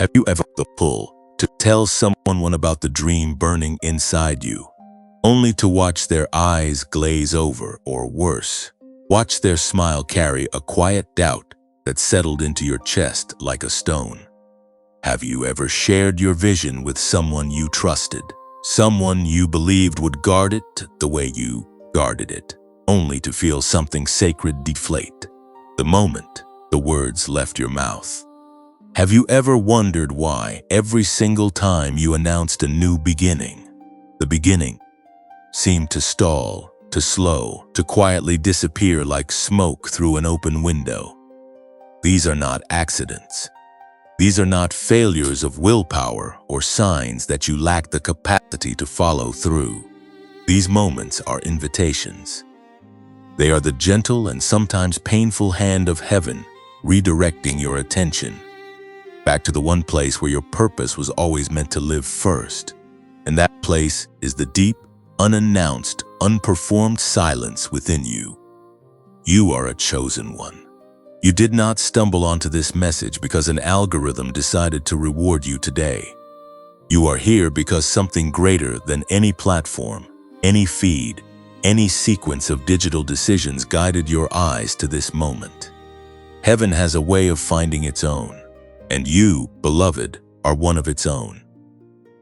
Have you ever felt the pull to tell someone about the dream burning inside you, only to watch their eyes glaze over, or worse, watch their smile carry a quiet doubt that settled into your chest like a stone? Have you ever shared your vision with someone you trusted, someone you believed would guard it the way you guarded it, only to feel something sacred deflate the moment the words left your mouth? Have you ever wondered why every single time you announced a new beginning, the beginning seemed to stall, to slow, to quietly disappear like smoke through an open window? These are not accidents. These are not failures of willpower or signs that you lack the capacity to follow through. These moments are invitations. They are the gentle and sometimes painful hand of heaven redirecting your attention back to the one place where your purpose was always meant to live first. And that place is the deep, unannounced, unperformed silence within you. You are a chosen one. You did not stumble onto this message because an algorithm decided to reward you today. You are here because something greater than any platform, any feed, any sequence of digital decisions guided your eyes to this moment. Heaven has a way of finding its own, and you, beloved, are one of its own.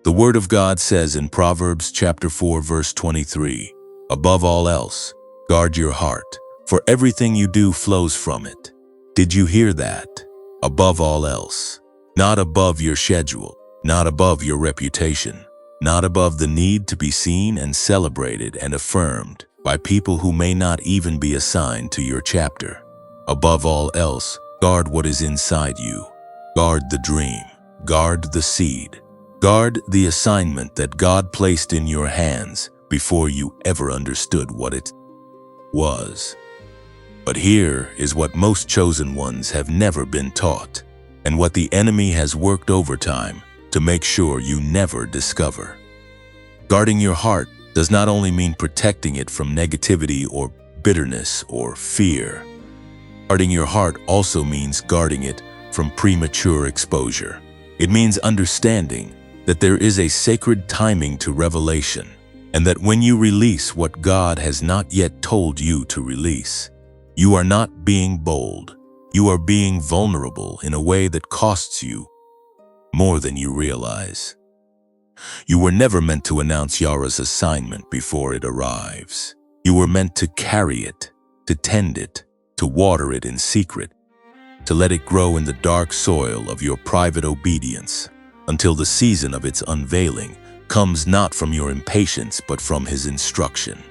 The Word of God says in Proverbs chapter 4, verse 23, "Above all else, guard your heart, for everything you do flows from it." Did you hear that? Above all else. Not above your schedule, not above your reputation, not above the need to be seen and celebrated and affirmed by people who may not even be assigned to your chapter. Above all else, guard what is inside you. Guard the dream. Guard the seed. Guard the assignment that God placed in your hands before you ever understood what it was. But here is what most chosen ones have never been taught, and what the enemy has worked overtime to make sure you never discover. Guarding your heart does not only mean protecting it from negativity or bitterness or fear. Guarding your heart also means guarding it from premature exposure. It means understanding that there is a sacred timing to revelation, and that when you release what God has not yet told you to release, you are not being bold. You are being vulnerable in a way that costs you more than you realize. You were never meant to announce Yara's assignment before it arrives. You were meant to carry it, to tend it, to water it in secret, to let it grow in the dark soil of your private obedience until the season of its unveiling comes not from your impatience but from His instruction.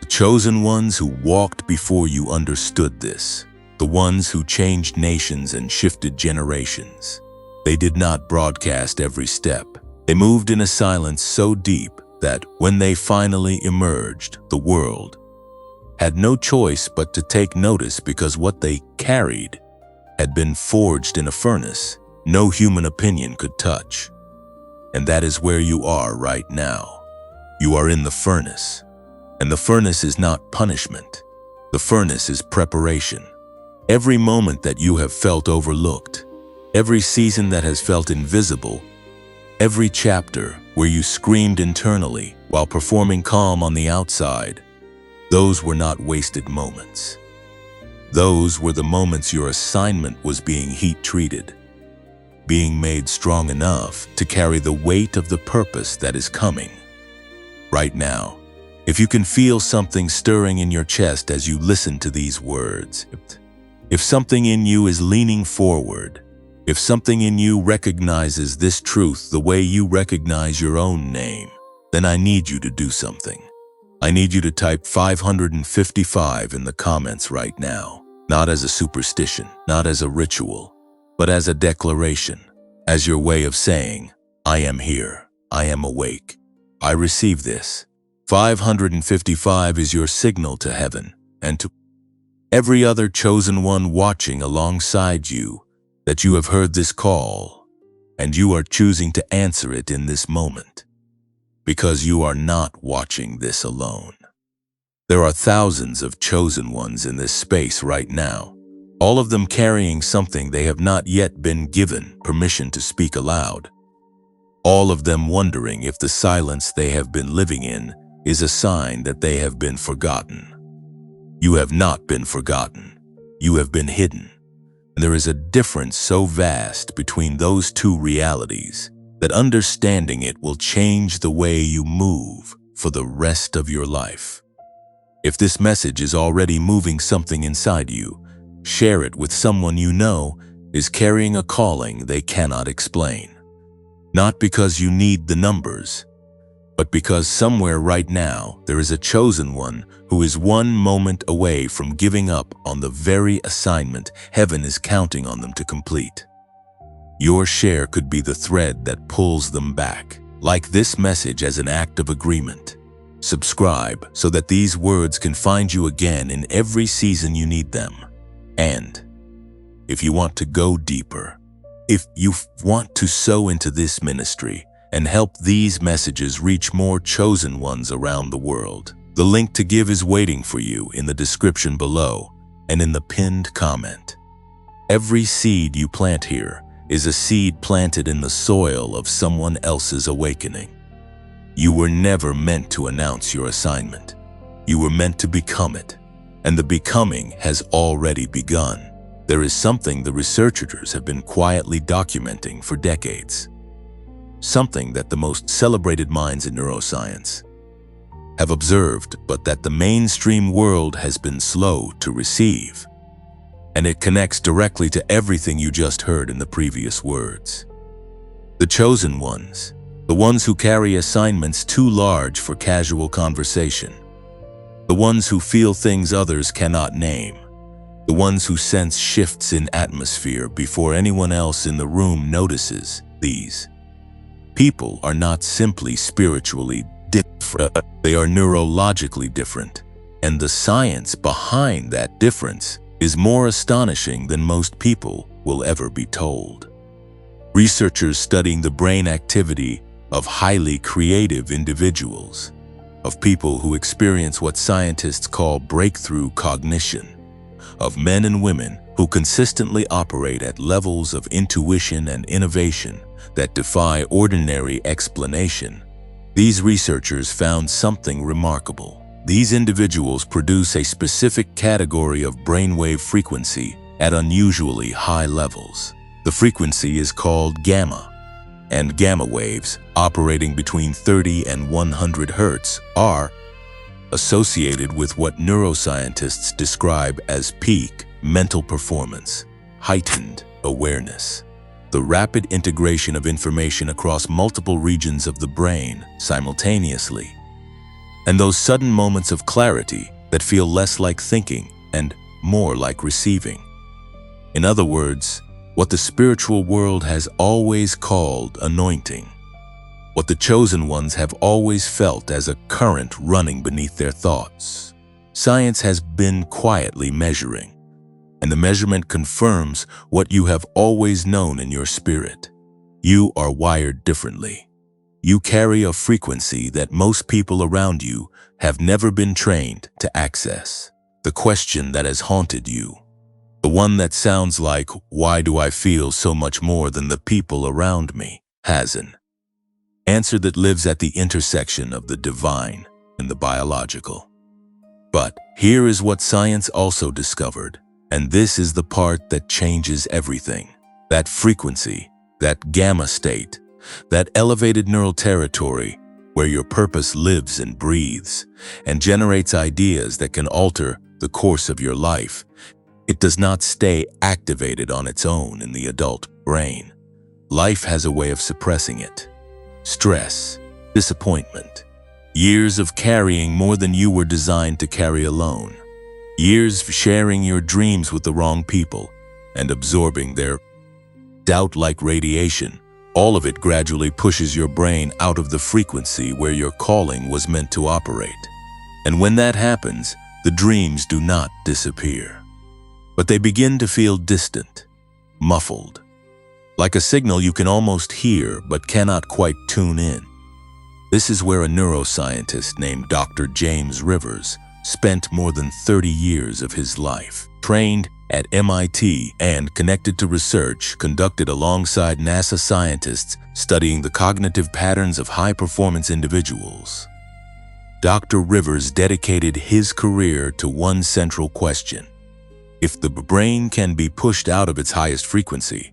The chosen ones who walked before you understood this, the ones who changed nations and shifted generations. They did not broadcast every step. They moved in a silence so deep that when they finally emerged, the world had no choice but to take notice, because what they carried had been forged in a furnace no human opinion could touch. And that is where you are right now. You are in the furnace. And the furnace is not punishment. The furnace is preparation. Every moment that you have felt overlooked, every season that has felt invisible, every chapter where you screamed internally while performing calm on the outside, those were not wasted moments. Those were the moments your assignment was being heat-treated, being made strong enough to carry the weight of the purpose that is coming. Right now, if you can feel something stirring in your chest as you listen to these words, if something in you is leaning forward, if something in you recognizes this truth the way you recognize your own name, then I need you to do something. I need you to type 555 in the comments right now, not as a superstition, not as a ritual, but as a declaration, as your way of saying, I am here, I am awake, I receive this. 555 is your signal to heaven and to every other chosen one watching alongside you that you have heard this call, and you are choosing to answer it in this moment, because you are not watching this alone. There are thousands of chosen ones in this space right now, all of them carrying something they have not yet been given permission to speak aloud. All of them wondering if the silence they have been living in is a sign that they have been forgotten. You have not been forgotten. You have been hidden. And there is a difference so vast between those two realities that understanding it will change the way you move for the rest of your life. If this message is already moving something inside you, share it with someone you know is carrying a calling they cannot explain. Not because you need the numbers, but because somewhere right now there is a chosen one who is one moment away from giving up on the very assignment heaven is counting on them to complete. Your share could be the thread that pulls them back, like this message as an act of agreement. Subscribe so that these words can find you again in every season you need them. And if you want to go deeper, if you want to sow into this ministry and help these messages reach more chosen ones around the world, the link to give is waiting for you in the description below and in the pinned comment. Every seed you plant here is a seed planted in the soil of someone else's awakening. You were never meant to announce your assignment. You were meant to become it, and the becoming has already begun. There is something the researchers have been quietly documenting for decades. Something that the most celebrated minds in neuroscience have observed, but that the mainstream world has been slow to receive. And it connects directly to everything you just heard in the previous words. The chosen ones, the ones who carry assignments too large for casual conversation, the ones who feel things others cannot name, the ones who sense shifts in atmosphere before anyone else in the room notices. These people are not simply spiritually different, they are neurologically different, and the science behind that difference is more astonishing than most people will ever be told. Researchers studying the brain activity of highly creative individuals, of people who experience what scientists call breakthrough cognition, of men and women who consistently operate at levels of intuition and innovation that defy ordinary explanation. These researchers found something remarkable. These individuals produce a specific category of brainwave frequency at unusually high levels. The frequency is called gamma, and gamma waves operating between 30 and 100 Hz are associated with what neuroscientists describe as peak mental performance, heightened awareness, the rapid integration of information across multiple regions of the brain simultaneously, and those sudden moments of clarity that feel less like thinking and more like receiving. In other words, what the spiritual world has always called anointing, what the chosen ones have always felt as a current running beneath their thoughts. Science has been quietly measuring, and the measurement confirms what you have always known in your spirit. You are wired differently. You carry a frequency that most people around you have never been trained to access. The question that has haunted you, the one that sounds like, why do I feel so much more than the people around me, has an answer that lives at the intersection of the divine and the biological. But here is what science also discovered, and this is the part that changes everything. That frequency, that gamma state, that elevated neural territory where your purpose lives and breathes and generates ideas that can alter the course of your life, it does not stay activated on its own in the adult brain. Life has a way of suppressing it. Stress, disappointment, years of carrying more than you were designed to carry alone, years of sharing your dreams with the wrong people and absorbing their doubt like radiation. All of it gradually pushes your brain out of the frequency where your calling was meant to operate. And when that happens, the dreams do not disappear, but they begin to feel distant, muffled, like a signal you can almost hear but cannot quite tune in. This is where a neuroscientist named Dr. James Rivers spent more than 30 years of his life, trained at MIT and connected to research conducted alongside NASA scientists studying the cognitive patterns of high-performance individuals. Dr. Rivers dedicated his career to one central question: if the brain can be pushed out of its highest frequency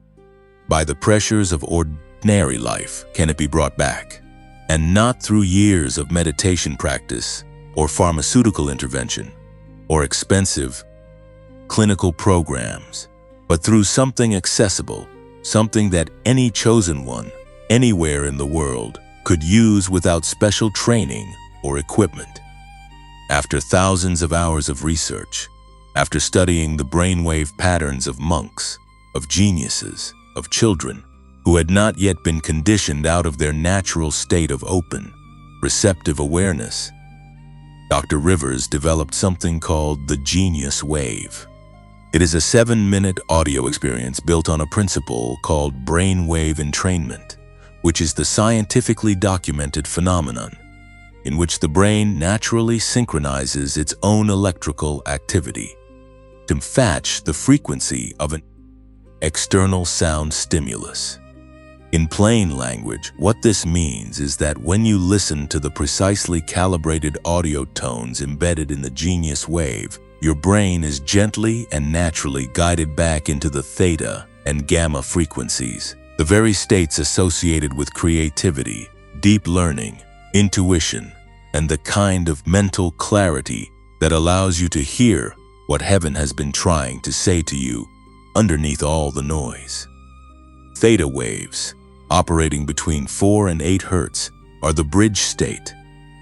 by the pressures of ordinary life, can it be brought back? And not through years of meditation practice or pharmaceutical intervention or expensive clinical programs, but through something accessible, something that any chosen one, anywhere in the world, could use without special training or equipment. After thousands of hours of research, after studying the brainwave patterns of monks, of geniuses, of children who had not yet been conditioned out of their natural state of open, receptive awareness, Dr. Rivers developed something called the genius wave. It is a 7-minute audio experience built on a principle called brainwave entrainment, which is the scientifically documented phenomenon in which the brain naturally synchronizes its own electrical activity to match the frequency of an external sound stimulus. In plain language, what this means is that when you listen to the precisely calibrated audio tones embedded in the genius wave, your brain is gently and naturally guided back into the theta and gamma frequencies, the very states associated with creativity, deep learning, intuition, and the kind of mental clarity that allows you to hear what heaven has been trying to say to you underneath all the noise. Theta waves, operating between 4 and 8 Hz, are the bridge state,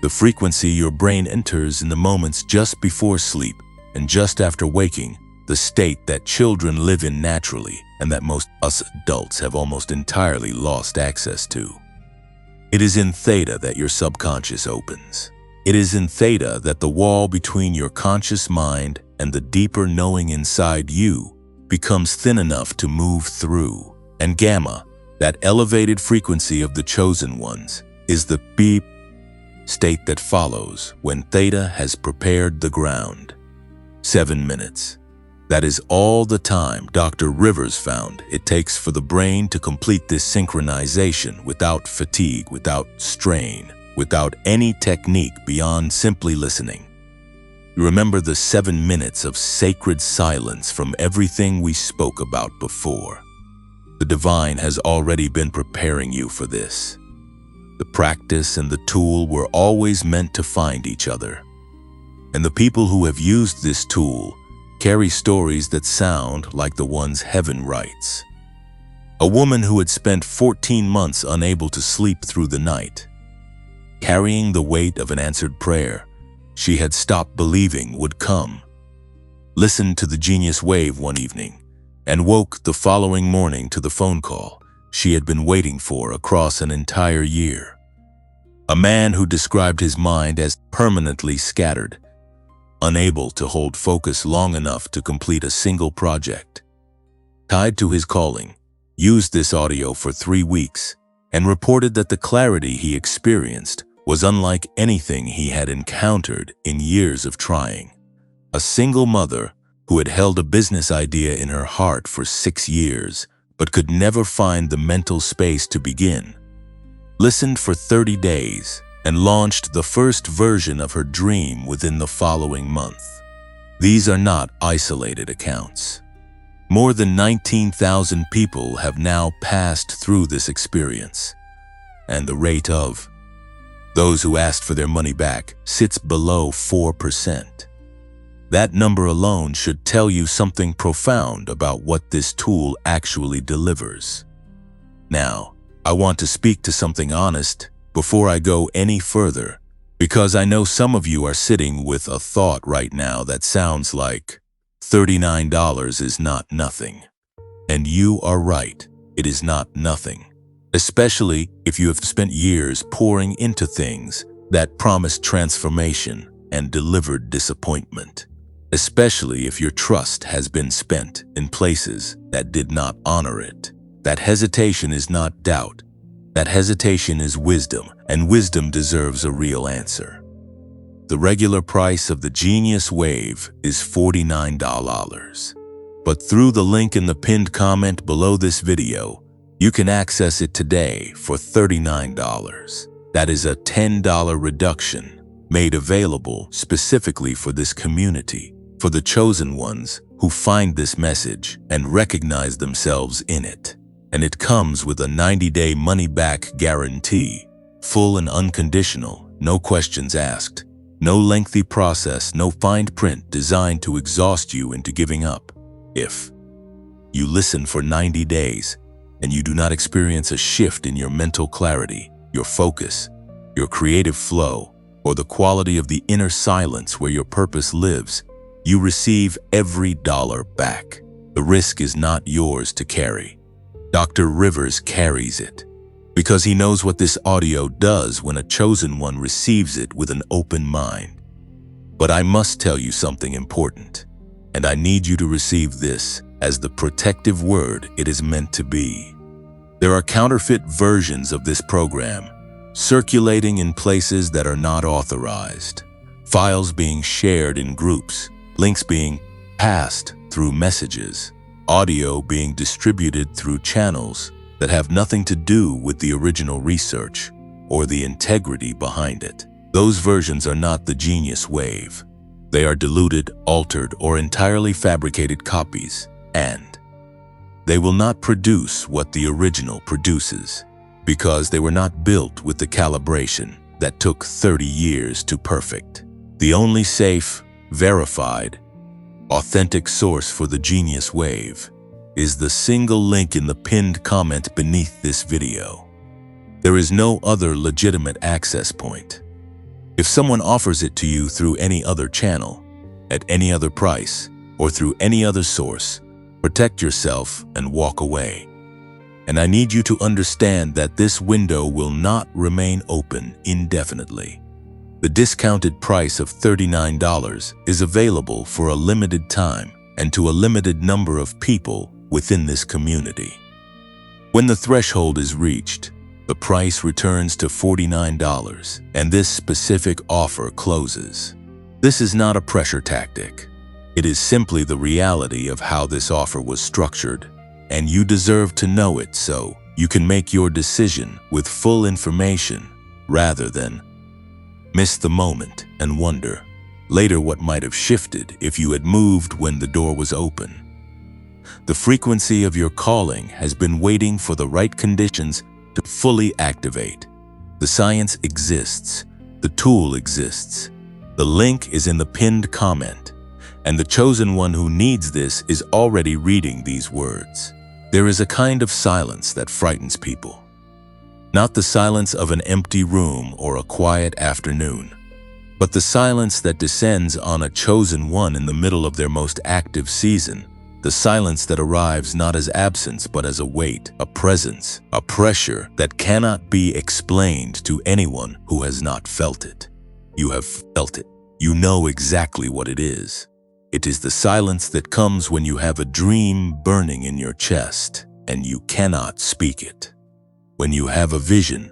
the frequency your brain enters in the moments just before sleep and just after waking, the state that children live in naturally and that most us adults have almost entirely lost access to. It is in theta that your subconscious opens. It is in theta that the wall between your conscious mind and the deeper knowing inside you becomes thin enough to move through. And gamma, that elevated frequency of the chosen ones, is the beep state that follows when theta has prepared the ground. 7 minutes. That is all the time Dr. Rivers found it takes for the brain to complete this synchronization without fatigue, without strain, without any technique beyond simply listening. You remember the 7 minutes of sacred silence from everything we spoke about before. The divine has already been preparing you for this. The practice and the tool were always meant to find each other. And the people who have used this tool carry stories that sound like the ones heaven writes. A woman who had spent 14 months unable to sleep through the night, carrying the weight of an answered prayer she had stopped believing would come, listened to the genius wave one evening and woke the following morning to the phone call she had been waiting for across an entire year. A man who described his mind as permanently scattered, unable to hold focus long enough to complete a single project, tied to his calling, used this audio for 3 weeks and reported that the clarity he experienced was unlike anything he had encountered in years of trying. A single mother who had held a business idea in her heart for 6 years but could never find the mental space to begin, listened for 30 days and launched the first version of her dream within the following month. These are not isolated accounts. More than 19,000 people have now passed through this experience, and the rate of those who asked for their money back sits below 4%. That number alone should tell you something profound about what this tool actually delivers. Now, I want to speak to something honest before I go any further, because I know some of you are sitting with a thought right now that sounds like $39 is not nothing. And you are right, it is not nothing, especially if you have spent years pouring into things that promised transformation and delivered disappointment, especially if your trust has been spent in places that did not honor it. That hesitation is not doubt. That hesitation is wisdom, and wisdom deserves a real answer. The regular price of the Genius Wave is $49. But through the link in the pinned comment below this video, you can access it today for $39. That is a $10 reduction made available specifically for this community, for the chosen ones who find this message and recognize themselves in it. And it comes with a 90-day money-back guarantee, full and unconditional, no questions asked, no lengthy process, no fine print designed to exhaust you into giving up. If you listen for 90 days and you do not experience a shift in your mental clarity, your focus, your creative flow, or the quality of the inner silence where your purpose lives, you receive every dollar back. The risk is not yours to carry. Dr. Rivers carries it because he knows what this audio does when a chosen one receives it with an open mind. But I must tell you something important, and I need you to receive this as the protective word it is meant to be. There are counterfeit versions of this program circulating in places that are not authorized, files being shared in groups, links being passed through messages, audio being distributed through channels that have nothing to do with the original research or the integrity behind it. Those versions are not the genius wave. They are diluted, altered, or entirely fabricated copies, and they will not produce what the original produces because they were not built with the calibration that took 30 years to perfect. The only safe, verified, authentic source for the genius wave is the single link in the pinned comment beneath this video. There is no other legitimate access point. If someone offers it to you through any other channel, at any other price, or through any other source, protect yourself and walk away. And I need you to understand that this window will not remain open indefinitely. The discounted price of $39 is available for a limited time and to a limited number of people within this community. When the threshold is reached, the price returns to $49 and this specific offer closes. This is not a pressure tactic. It is simply the reality of how this offer was structured, and you deserve to know it so you can make your decision with full information rather than miss the moment and wonder later what might have shifted if you had moved when the door was open. The frequency of your calling has been waiting for the right conditions to fully activate. The science exists. The tool exists. The link is in the pinned comment, and the chosen one who needs this is already reading these words. There is a kind of silence that frightens people. Not the silence of an empty room or a quiet afternoon, but the silence that descends on a chosen one in the middle of their most active season. The silence that arrives not as absence but as a weight, a presence, a pressure that cannot be explained to anyone who has not felt it. You have felt it. You know exactly what it is. It is the silence that comes when you have a dream burning in your chest and you cannot speak it. When you have a vision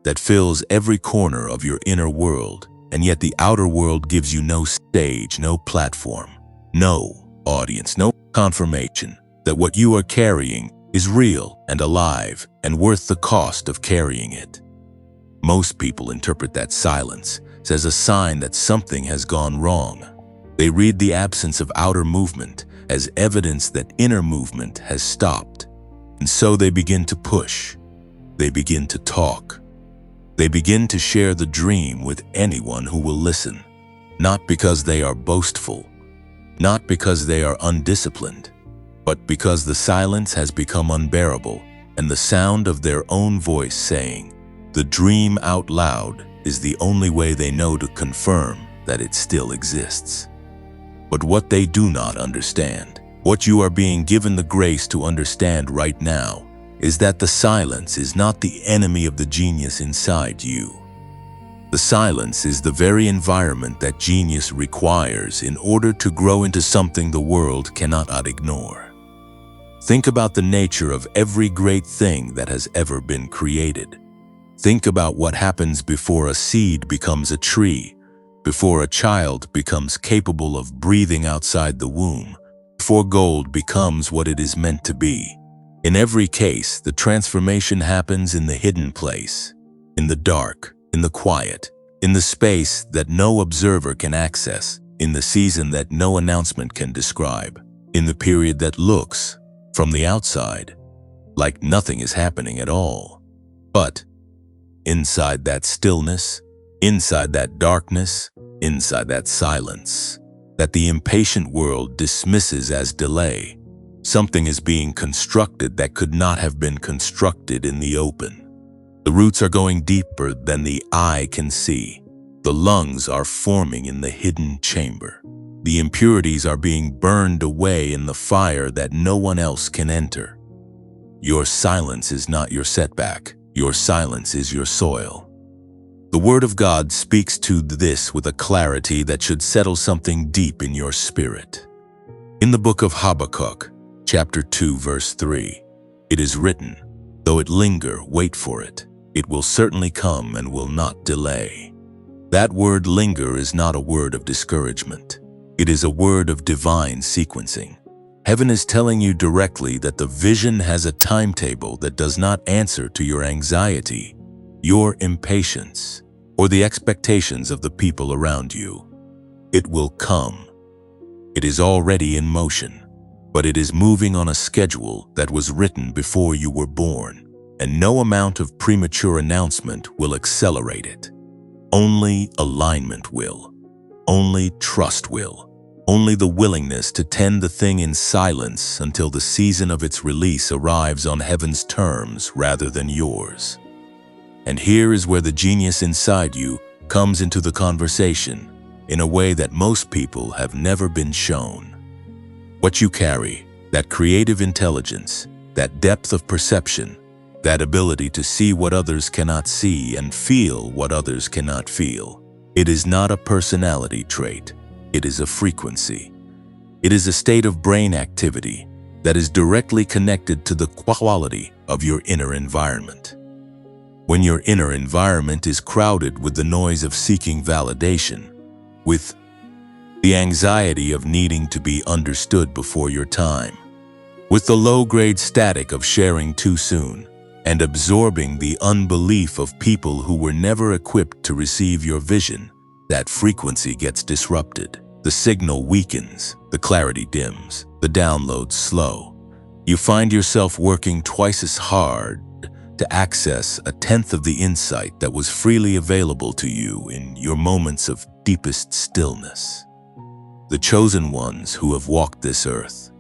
that fills every corner of your inner world, and yet the outer world gives you no stage, no platform, no audience, no confirmation that what you are carrying is real and alive and worth the cost of carrying it. Most people interpret that silence as a sign that something has gone wrong. They read the absence of outer movement as evidence that inner movement has stopped. And so they begin to push. They begin to talk. They begin to share the dream with anyone who will listen, not because they are boastful, not because they are undisciplined, but because the silence has become unbearable and the sound of their own voice saying, the dream out loud is the only way they know to confirm that it still exists. But what they do not understand, what you are being given the grace to understand right now, is that the silence is not the enemy of the genius inside you. The silence is the very environment that genius requires in order to grow into something the world cannot ignore. Think about the nature of every great thing that has ever been created. Think about what happens before a seed becomes a tree, before a child becomes capable of breathing outside the womb, before gold becomes what it is meant to be. In every case, the transformation happens in the hidden place, in the dark, in the quiet, in the space that no observer can access, in the season that no announcement can describe, in the period that looks, from the outside, like nothing is happening at all. But inside that stillness, inside that darkness, inside that silence, that the impatient world dismisses as delay, something is being constructed that could not have been constructed in the open. The roots are going deeper than the eye can see. The lungs are forming in the hidden chamber. The impurities are being burned away in the fire that no one else can enter. Your silence is not your setback. Your silence is your soil. The Word of God speaks to this with a clarity that should settle something deep in your spirit. In the book of Habakkuk, chapter 2, verse 3, it is written, "Though it linger, wait for it. It will certainly come and will not delay." That word linger is not a word of discouragement. It is a word of divine sequencing. Heaven is telling you directly that the vision has a timetable that does not answer to your anxiety, your impatience, or the expectations of the people around you. It will come. It is already in motion, but it is moving on a schedule that was written before you were born, and no amount of premature announcement will accelerate it. Only alignment will. Only trust will. Only the willingness to tend the thing in silence until the season of its release arrives on heaven's terms rather than yours. And here is where the genius inside you comes into the conversation in a way that most people have never been shown. What you carry, that creative intelligence, that depth of perception, that ability to see what others cannot see and feel what others cannot feel, it is not a personality trait. It is a frequency. It is a state of brain activity that is directly connected to the quality of your inner environment. When your inner environment is crowded with the noise of seeking validation, with the anxiety of needing to be understood before your time, with the low-grade static of sharing too soon, and absorbing the unbelief of people who were never equipped to receive your vision, that frequency gets disrupted. The signal weakens, the clarity dims, the downloads slow. You find yourself working twice as hard to access a tenth of the insight that was freely available to you in your moments of deepest stillness. The chosen ones who have walked this earth,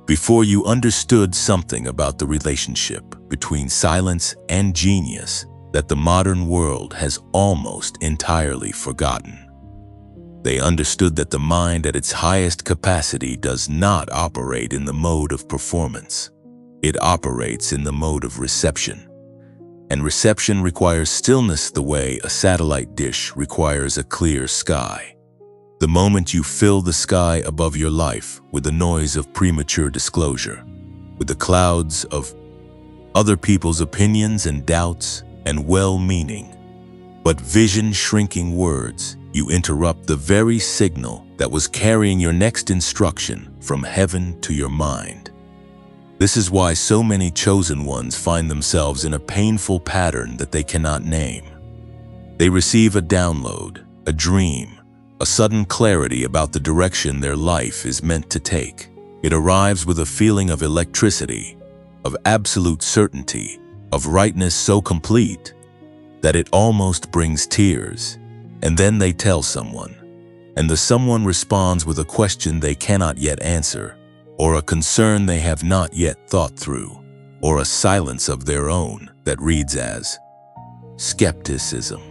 before you understood something about the relationship between silence and genius that the modern world has almost entirely forgotten. They understood that the mind at its highest capacity does not operate in the mode of performance. It operates in the mode of reception. And reception requires stillness the way a satellite dish requires a clear sky. The moment you fill the sky above your life with the noise of premature disclosure, with the clouds of other people's opinions and doubts and well-meaning, but vision-shrinking words, you interrupt the very signal that was carrying your next instruction from heaven to your mind. This is why so many chosen ones find themselves in a painful pattern that they cannot name. They receive a download, a dream, a sudden clarity about the direction their life is meant to take. It arrives with a feeling of electricity, of absolute certainty, of rightness so complete that it almost brings tears. And then they tell someone, and the someone responds with a question they cannot yet answer, or a concern they have not yet thought through, or a silence of their own that reads as skepticism.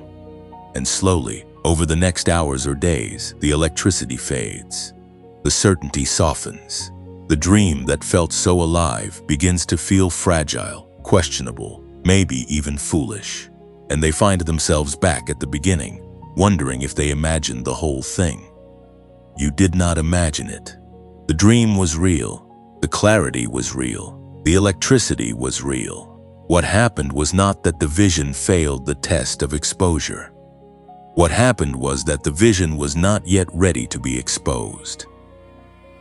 And slowly, over the next hours or days, the electricity fades. The certainty softens. The dream that felt so alive begins to feel fragile, questionable, maybe even foolish. And they find themselves back at the beginning, wondering if they imagined the whole thing. You did not imagine it. The dream was real. The clarity was real. The electricity was real. What happened was not that the vision failed the test of exposure. What happened was that the vision was not yet ready to be exposed.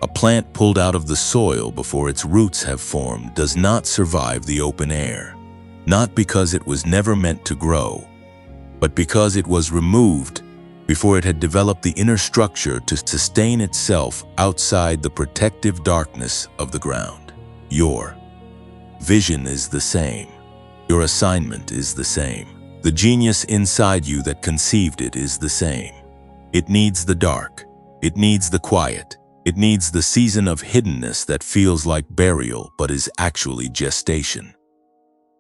A plant pulled out of the soil before its roots have formed does not survive the open air, not because it was never meant to grow, but because it was removed before it had developed the inner structure to sustain itself outside the protective darkness of the ground. Your vision is the same. Your assignment is the same. The genius inside you that conceived it is the same. It needs the dark. It needs the quiet. It needs the season of hiddenness that feels like burial but is actually gestation.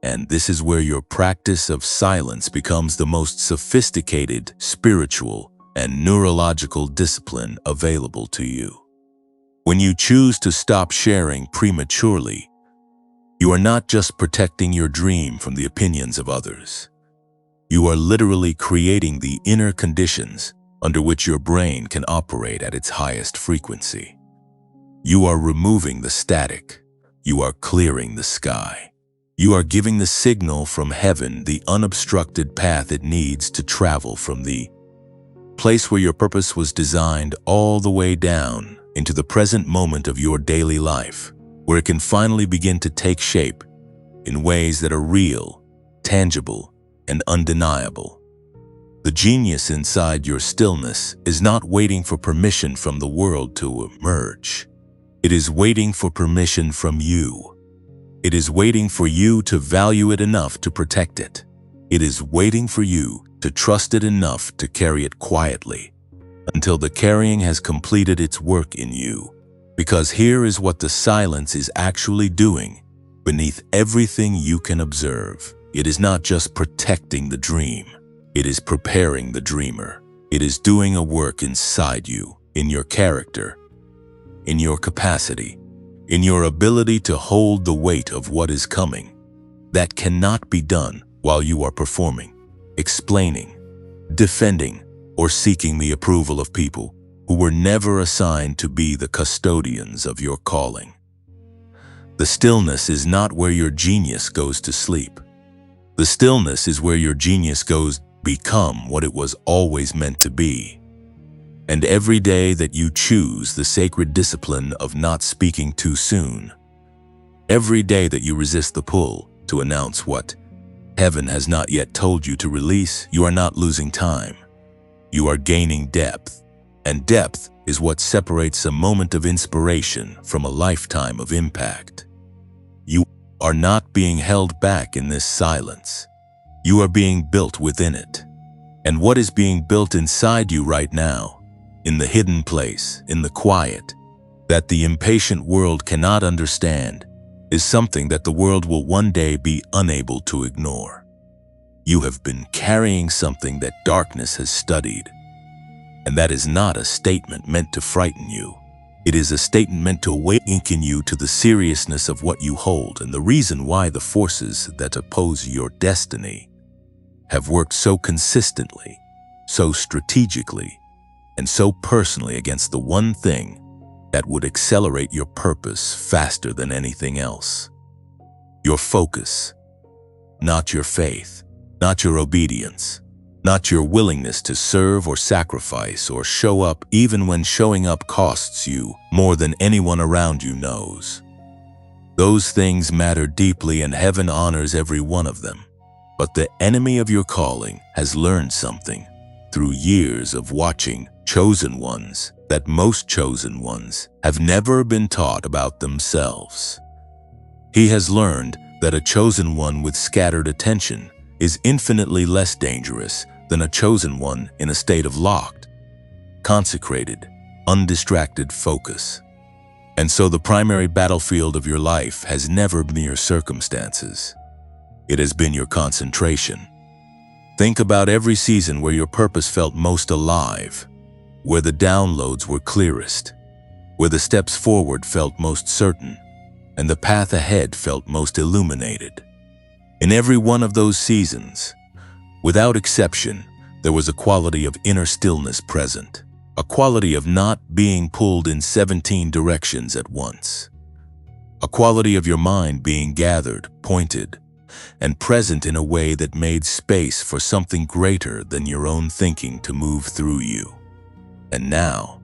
And this is where your practice of silence becomes the most sophisticated, spiritual, and neurological discipline available to you. When you choose to stop sharing prematurely, you are not just protecting your dream from the opinions of others. You are literally creating the inner conditions under which your brain can operate at its highest frequency. You are removing the static. You are clearing the sky. You are giving the signal from heaven the unobstructed path it needs to travel from the place where your purpose was designed all the way down into the present moment of your daily life, where it can finally begin to take shape in ways that are real, tangible, and undeniable. The genius inside your stillness is not waiting for permission from the world to emerge. It is waiting for permission from you. It is waiting for you to value it enough to protect it. It is waiting for you to trust it enough to carry it quietly until the carrying has completed its work in you. Because here is what the silence is actually doing beneath everything you can observe. It is not just protecting the dream. It is preparing the dreamer. It is doing a work inside you, in your character, in your capacity, in your ability to hold the weight of what is coming. That cannot be done while you are performing, explaining, defending, or seeking the approval of people who were never assigned to be the custodians of your calling. The stillness is not where your genius goes to sleep. The stillness is where your genius goes to become what it was always meant to be. And every day that you choose the sacred discipline of not speaking too soon, every day that you resist the pull to announce what heaven has not yet told you to release, you are not losing time. You are gaining depth, and depth is what separates a moment of inspiration from a lifetime of impact. You are not being held back in this silence. You are being built within it. And what is being built inside you right now, in the hidden place, in the quiet, that the impatient world cannot understand, is something that the world will one day be unable to ignore. You have been carrying something that darkness has studied, and that is not a statement meant to frighten you. It is a statement meant to awaken you to the seriousness of what you hold and the reason why the forces that oppose your destiny have worked so consistently, so strategically, and so personally against the one thing that would accelerate your purpose faster than anything else. Your focus, not your faith, not your obedience, not your willingness to serve or sacrifice or show up even when showing up costs you more than anyone around you knows. Those things matter deeply and heaven honors every one of them. But the enemy of your calling has learned something through years of watching chosen ones that most chosen ones have never been taught about themselves. He has learned that a chosen one with scattered attention is infinitely less dangerous than a chosen one in a state of locked, consecrated, undistracted focus. And so the primary battlefield of your life has never been your circumstances. It has been your concentration. Think about every season where your purpose felt most alive, where the downloads were clearest, where the steps forward felt most certain, and the path ahead felt most illuminated. In every one of those seasons, without exception, there was a quality of inner stillness present, a quality of not being pulled in 17 directions at once, a quality of your mind being gathered, pointed, and present in a way that made space for something greater than your own thinking to move through you. And now,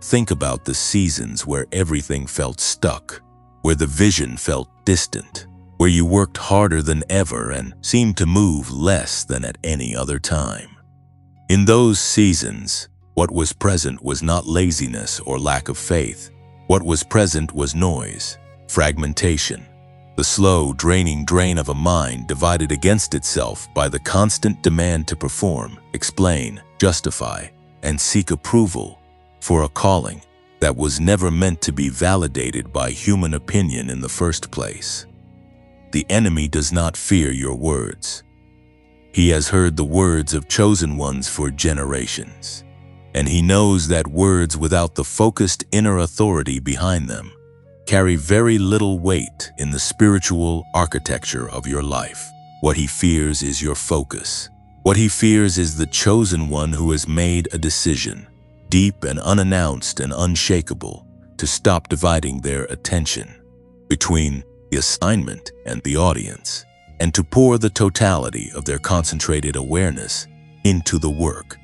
Think about the seasons where everything felt stuck, where the vision felt distant, where you worked harder than ever and seemed to move less than at any other time. In those seasons, what was present was not laziness or lack of faith. What was present was noise, fragmentation, the slow, draining drain of a mind divided against itself by the constant demand to perform, explain, justify, and seek approval for a calling that was never meant to be validated by human opinion in the first place. The enemy does not fear your words. He has heard the words of chosen ones for generations, and he knows that words without the focused inner authority behind them carry very little weight in the spiritual architecture of your life. What he fears is your focus. What he fears is the chosen one who has made a decision, deep and unannounced and unshakable, to stop dividing their attention between the assignment and the audience, and to pour the totality of their concentrated awareness into the work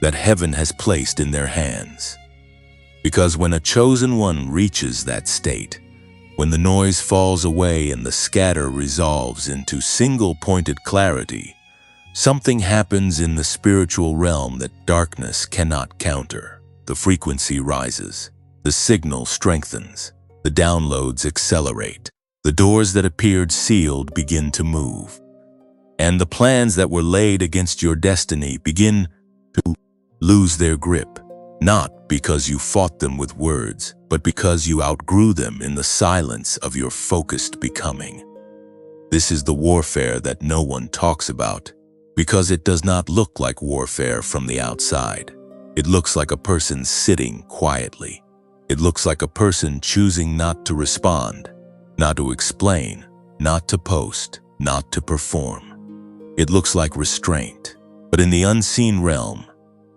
that heaven has placed in their hands. Because when a chosen one reaches that state, when the noise falls away and the scatter resolves into single-pointed clarity, something happens in the spiritual realm that darkness cannot counter. The frequency rises, the signal strengthens, the downloads accelerate, the doors that appeared sealed begin to move, and the plans that were laid against your destiny begin to lose their grip, not because you fought them with words, but because you outgrew them in the silence of your focused becoming. This is the warfare that no one talks about, because it does not look like warfare from the outside. It looks like a person sitting quietly. It looks like a person choosing not to respond, not to explain, not to post, not to perform. It looks like restraint. But in the unseen realm,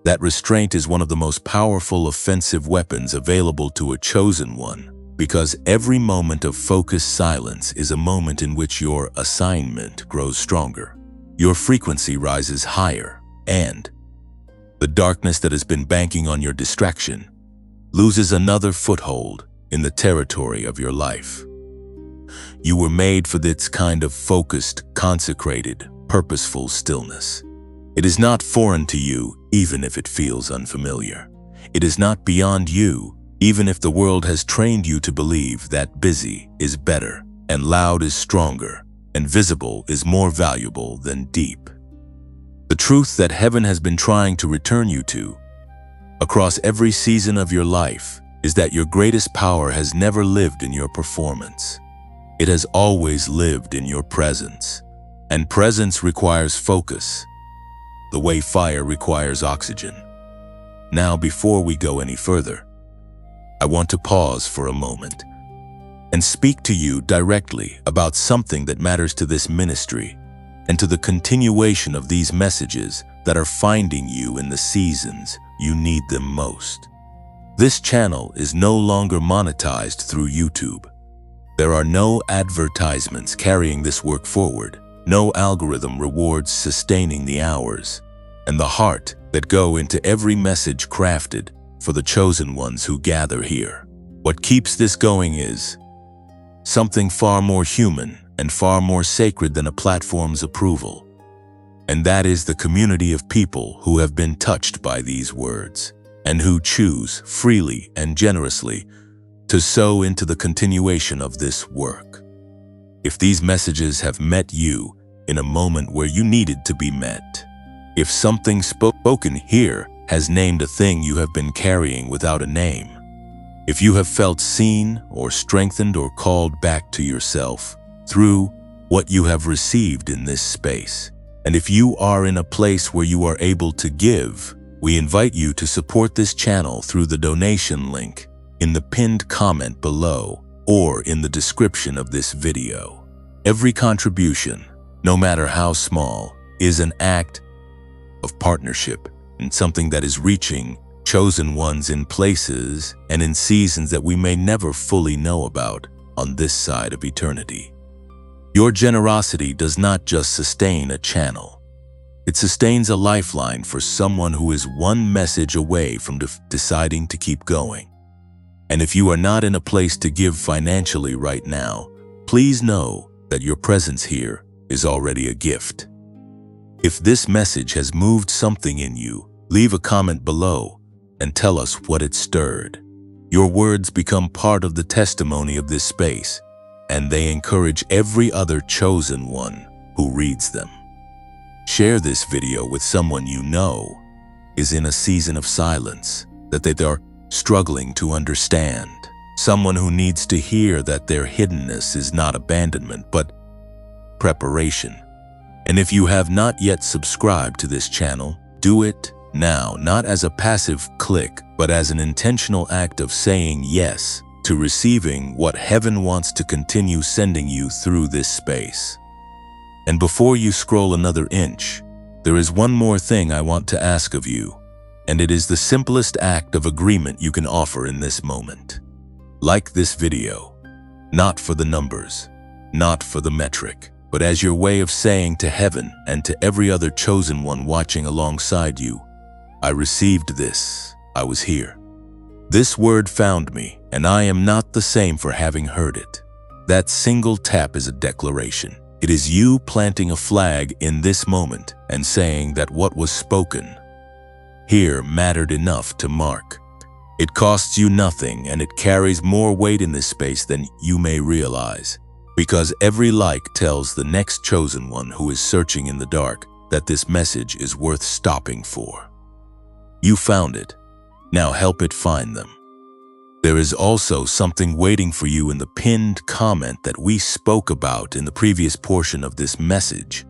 that restraint is one of the most powerful offensive weapons available to a chosen one, because every moment of focused silence is a moment in which your assignment grows stronger. Your frequency rises higher, and the darkness that has been banking on your distraction loses another foothold in the territory of your life. You were made for this kind of focused, consecrated, purposeful stillness. It is not foreign to you, even if it feels unfamiliar. It is not beyond you, even if the world has trained you to believe that busy is better, and loud is stronger, and visible is more valuable than deep. The truth that heaven has been trying to return you to, across every season of your life, is that your greatest power has never lived in your performance. It has always lived in your presence, and presence requires focus, the way fire requires oxygen. Now, before we go any further, I want to pause for a moment and speak to you directly about something that matters to this ministry and to the continuation of these messages that are finding you in the seasons you need them most. This channel is no longer monetized through YouTube. There are no advertisements carrying this work forward, no algorithm rewards sustaining the hours and the heart that go into every message crafted for the chosen ones who gather here. What keeps this going is something far more human and far more sacred than a platform's approval. And that is the community of people who have been touched by these words and who choose freely and generously to sow into the continuation of this work. If these messages have met you in a moment where you needed to be met, if something spoken here has named a thing you have been carrying without a name, if you have felt seen or strengthened or called back to yourself through what you have received in this space, and if you are in a place where you are able to give, we invite you to support this channel through the donation link in the pinned comment below or in the description of this video. Every contribution, no matter how small, is an act of partnership and something that is reaching chosen ones in places and in seasons that we may never fully know about on this side of eternity. Your generosity does not just sustain a channel. It sustains a lifeline for someone who is one message away from deciding to keep going. And if you are not in a place to give financially right now, please know that your presence here is already a gift. If this message has moved something in you, leave a comment below and tell us what it stirred. Your words become part of the testimony of this space, and they encourage every other chosen one who reads them. Share this video with someone you know is in a season of silence, that they are struggling to understand. Someone who needs to hear that their hiddenness is not abandonment, but preparation. And if you have not yet subscribed to this channel, do it now, not as a passive click, but as an intentional act of saying yes to receiving what heaven wants to continue sending you through this space. And before you scroll another inch, there is one more thing I want to ask of you, and it is the simplest act of agreement you can offer in this moment. Like this video, not for the numbers, not for the metric, but as your way of saying to heaven and to every other chosen one watching alongside you, I received this, I was here. This word found me, and I am not the same for having heard it. That single tap is a declaration. It is you planting a flag in this moment and saying that what was spoken here mattered enough to mark. It costs you nothing, and it carries more weight in this space than you may realize, because every like tells the next chosen one who is searching in the dark that this message is worth stopping for. You found it. Now help it find them. There is also something waiting for you in the pinned comment that we spoke about in the previous portion of this message.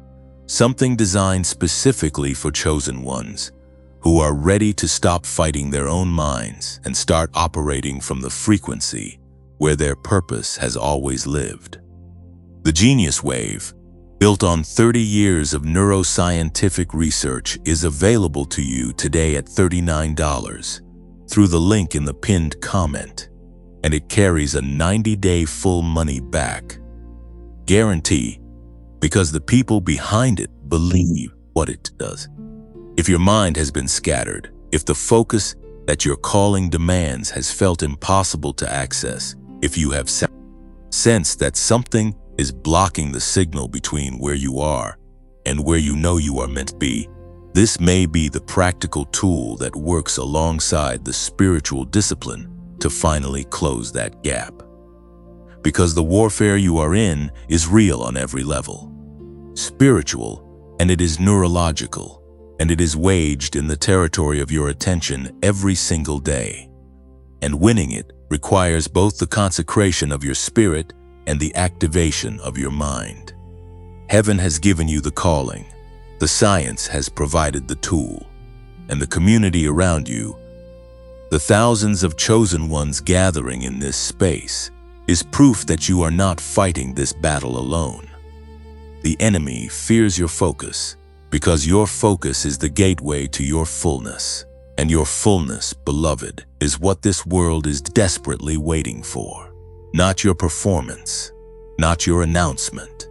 Something designed specifically for chosen ones who are ready to stop fighting their own minds and start operating from the frequency where their purpose has always lived. The Genius Wave, built on 30 years of neuroscientific research, is available to you today at $39 through the link in the pinned comment, and it carries a 90-day full money back guarantee because the people behind it believe what it does. If your mind has been scattered, if the focus that your calling demands has felt impossible to access, if you have sensed that something is blocking the signal between where you are and where you know you are meant to be, this may be the practical tool that works alongside the spiritual discipline to finally close that gap. Because the warfare you are in is real on every level. Spiritual, and it is neurological, and it is waged in the territory of your attention every single day. And winning it requires both the consecration of your spirit and the activation of your mind. Heaven has given you the calling. The science has provided the tool, and the community around you, the thousands of chosen ones gathering in this space, is proof that you are not fighting this battle alone. The enemy fears your focus because your focus is the gateway to your fullness, and your fullness, beloved, is what this world is desperately waiting for. Not your performance, not your announcement,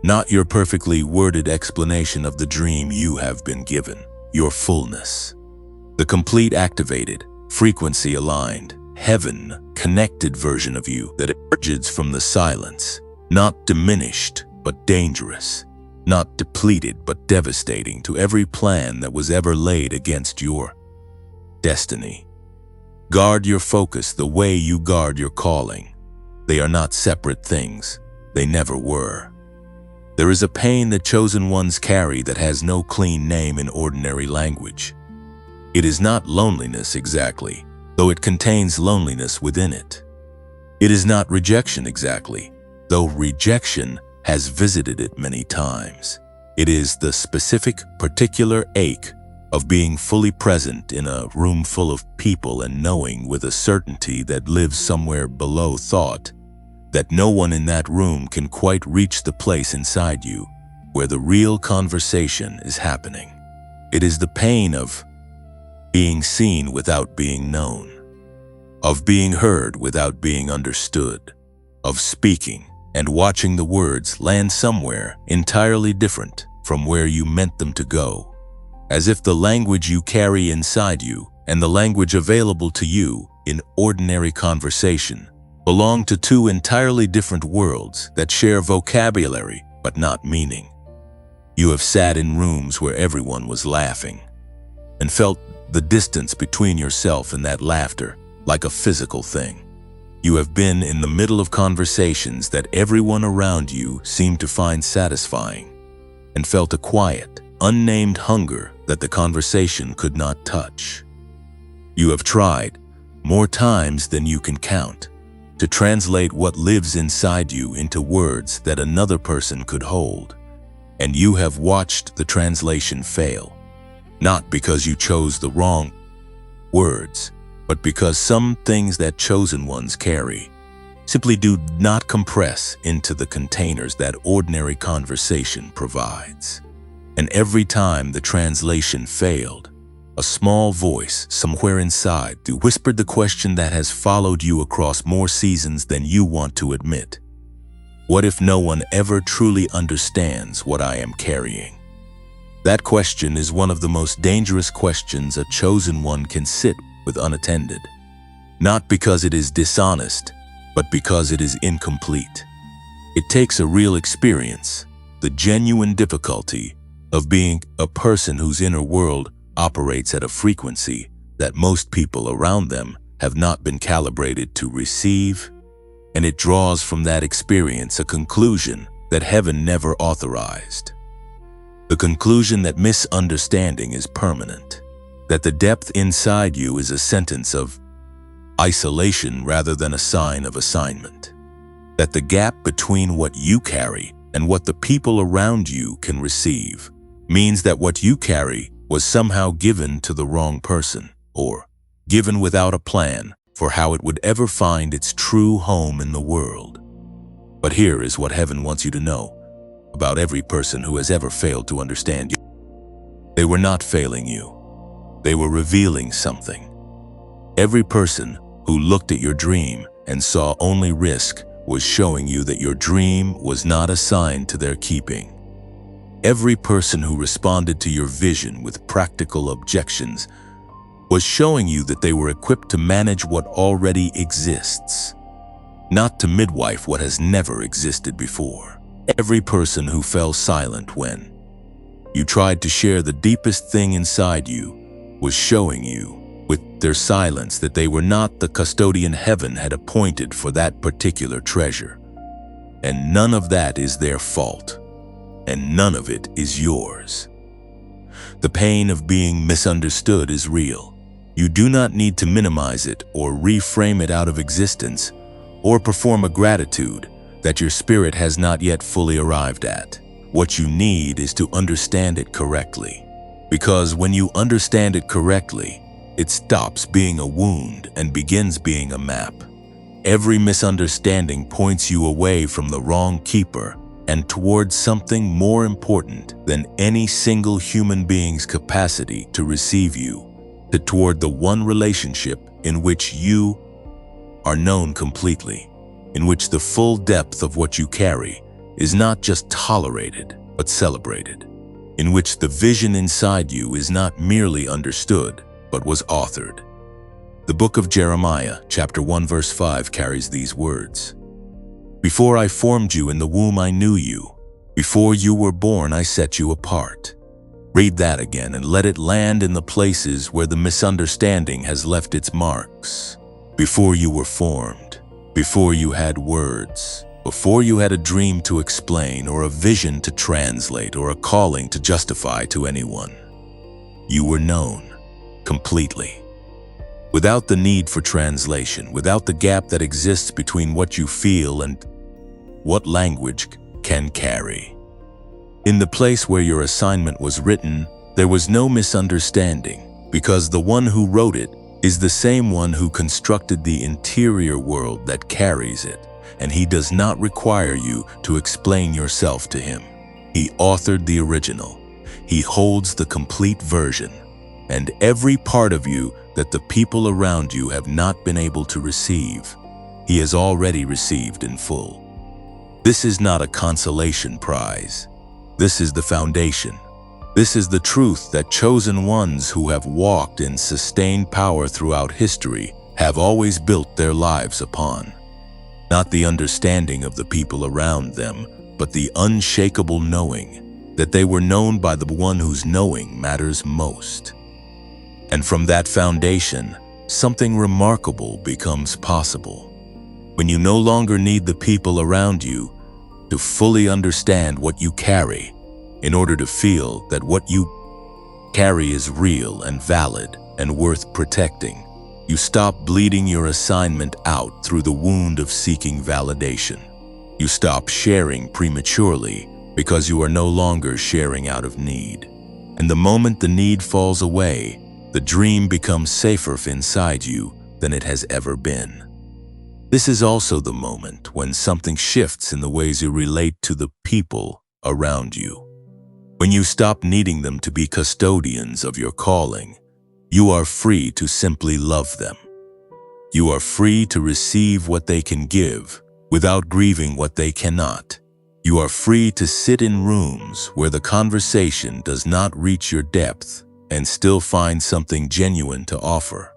not your perfectly worded explanation of the dream you have been given, your fullness. The complete activated, frequency-aligned, heaven-connected version of you that emerges from the silence, not diminished but dangerous, not depleted but devastating to every plan that was ever laid against your destiny. Guard your focus the way you guard your calling. They are not separate things. They never were. There is a pain that chosen ones carry that has no clean name in ordinary language. It is not loneliness exactly, though it contains loneliness within it. It is not rejection exactly, though rejection has visited it many times. It is the specific, particular ache of being fully present in a room full of people and knowing with a certainty that lives somewhere below thought that no one in that room can quite reach the place inside you where the real conversation is happening. It is the pain of being seen without being known, of being heard without being understood, of speaking and watching the words land somewhere entirely different from where you meant them to go, as if the language you carry inside you and the language available to you in ordinary conversation belong to two entirely different worlds that share vocabulary but not meaning. You have sat in rooms where everyone was laughing and felt the distance between yourself and that laughter like a physical thing. You have been in the middle of conversations that everyone around you seemed to find satisfying and felt a quiet, unnamed hunger that the conversation could not touch. You have tried, more times than you can count, to translate what lives inside you into words that another person could hold, and you have watched the translation fail, not because you chose the wrong words, but because some things that chosen ones carry simply do not compress into the containers that ordinary conversation provides. And every time the translation failed, a small voice somewhere inside whispered the question that has followed you across more seasons than you want to admit. What if no one ever truly understands what I am carrying? That question is one of the most dangerous questions a chosen one can sit with unattended, not because it is dishonest, but because it is incomplete. It takes a real experience, the genuine difficulty of being a person whose inner world operates at a frequency that most people around them have not been calibrated to receive, and it draws from that experience a conclusion that heaven never authorized. The conclusion that misunderstanding is permanent, that the depth inside you is a sentence of isolation rather than a sign of assignment, that the gap between what you carry and what the people around you can receive means that what you carry was somehow given to the wrong person, or given without a plan for how it would ever find its true home in the world. But here is what heaven wants you to know about every person who has ever failed to understand you. They were not failing you. They were revealing something. Every person who looked at your dream and saw only risk was showing you that your dream was not assigned to their keeping. Every person who responded to your vision with practical objections was showing you that they were equipped to manage what already exists, not to midwife what has never existed before. Every person who fell silent when you tried to share the deepest thing inside you was showing you with their silence that they were not the custodian heaven had appointed for that particular treasure. And none of that is their fault, and none of it is yours. The pain of being misunderstood is real. You do not need to minimize it or reframe it out of existence or perform a gratitude that your spirit has not yet fully arrived at. What you need is to understand it correctly. Because when you understand it correctly, it stops being a wound and begins being a map. Every misunderstanding points you away from the wrong keeper and towards something more important than any single human being's capacity to receive you, toward the one relationship in which you are known completely, in which the full depth of what you carry is not just tolerated, but celebrated, in which the vision inside you is not merely understood, but was authored. The book of Jeremiah, chapter 1, verse 5 carries these words. Before I formed you in the womb, I knew you. Before you were born, I set you apart. Read that again and let it land in the places where the misunderstanding has left its marks. Before you were formed, before you had words, before you had a dream to explain or a vision to translate or a calling to justify to anyone, you were known completely. Without the need for translation, without the gap that exists between what you feel and what language can carry. In the place where your assignment was written, there was no misunderstanding, because the one who wrote it is the same one who constructed the interior world that carries it, and he does not require you to explain yourself to him. He authored the original. He holds the complete version, and every part of you that the people around you have not been able to receive, he has already received in full. This is not a consolation prize. This is the foundation. This is the truth that chosen ones who have walked in sustained power throughout history have always built their lives upon. Not the understanding of the people around them, but the unshakable knowing that they were known by the one whose knowing matters most. And from that foundation, something remarkable becomes possible. When you no longer need the people around you to fully understand what you carry in order to feel that what you carry is real and valid and worth protecting, you stop bleeding your assignment out through the wound of seeking validation. You stop sharing prematurely because you are no longer sharing out of need. And the moment the need falls away, the dream becomes safer inside you than it has ever been. This is also the moment when something shifts in the ways you relate to the people around you. When you stop needing them to be custodians of your calling, you are free to simply love them. You are free to receive what they can give without grieving what they cannot. You are free to sit in rooms where the conversation does not reach your depth and still find something genuine to offer.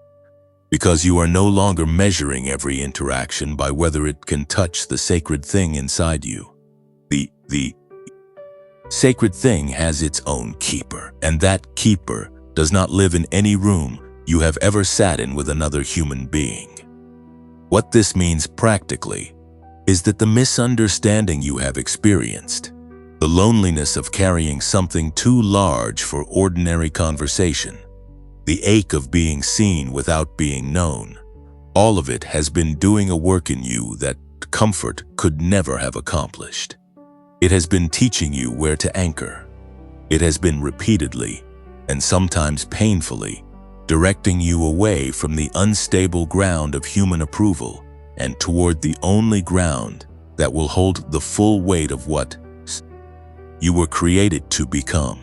Because you are no longer measuring every interaction by whether it can touch the sacred thing inside you. The sacred thing has its own keeper, and that keeper does not live in any room you have ever sat in with another human being. What this means practically is that the misunderstanding you have experienced, the loneliness of carrying something too large for ordinary conversation, the ache of being seen without being known, all of it has been doing a work in you that comfort could never have accomplished. It has been teaching you where to anchor. It has been repeatedly, and sometimes painfully, directing you away from the unstable ground of human approval and toward the only ground that will hold the full weight of what you were created to become.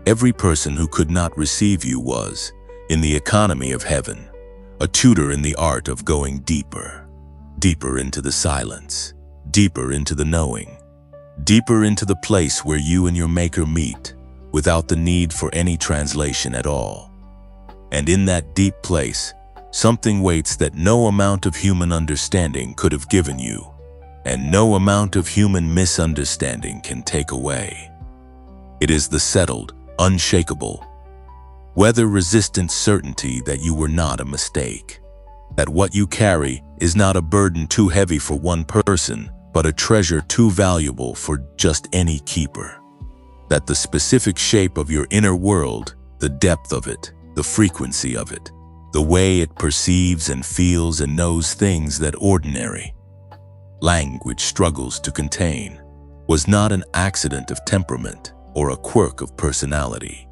Every person who could not receive you was, in the economy of heaven, a tutor in the art of going deeper, deeper into the silence, deeper into the knowing, deeper into the place where you and your Maker meet without the need for any translation at all. And in that deep place, something waits that no amount of human understanding could have given you, and no amount of human misunderstanding can take away. It is the settled, unshakable, weather-resistant certainty that you were not a mistake, that what you carry is not a burden too heavy for one person, but a treasure too valuable for just any keeper, that the specific shape of your inner world, the depth of it, the frequency of it, the way it perceives and feels and knows things that ordinary language struggles to contain, was not an accident of temperament or a quirk of personality.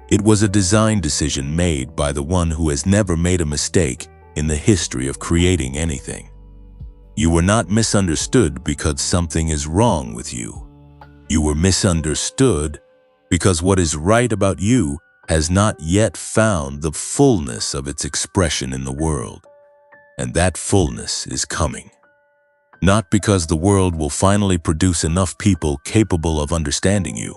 It was a design decision made by the one who has never made a mistake in the history of creating anything. You were not misunderstood because something is wrong with you. You were misunderstood because what is right about you has not yet found the fullness of its expression in the world. And that fullness is coming. Not because the world will finally produce enough people capable of understanding you,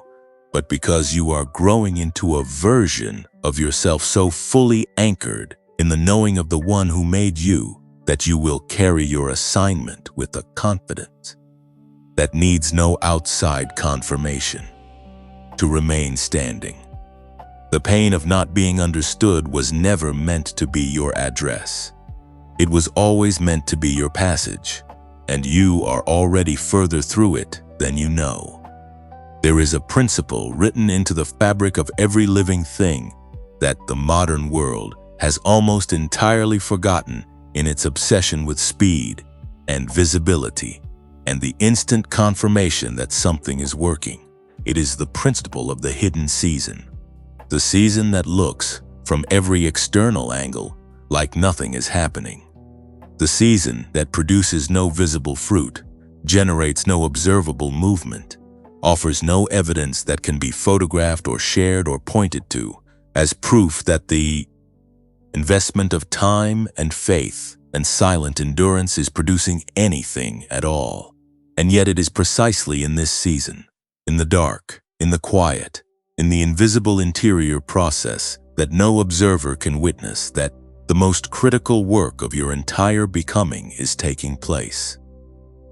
but because you are growing into a version of yourself so fully anchored in the knowing of the one who made you that you will carry your assignment with a confidence that needs no outside confirmation to remain standing. The pain of not being understood was never meant to be your address. It was always meant to be your passage, and you are already further through it than you know. There is a principle written into the fabric of every living thing that the modern world has almost entirely forgotten in its obsession with speed and visibility and the instant confirmation that something is working. It is the principle of the hidden season. The season that looks, from every external angle, like nothing is happening. The season that produces no visible fruit, generates no observable movement, offers no evidence that can be photographed or shared or pointed to as proof that the investment of time and faith and silent endurance is producing anything at all. And yet it is precisely in this season, in the dark, in the quiet, in the invisible interior process that no observer can witness, that the most critical work of your entire becoming is taking place.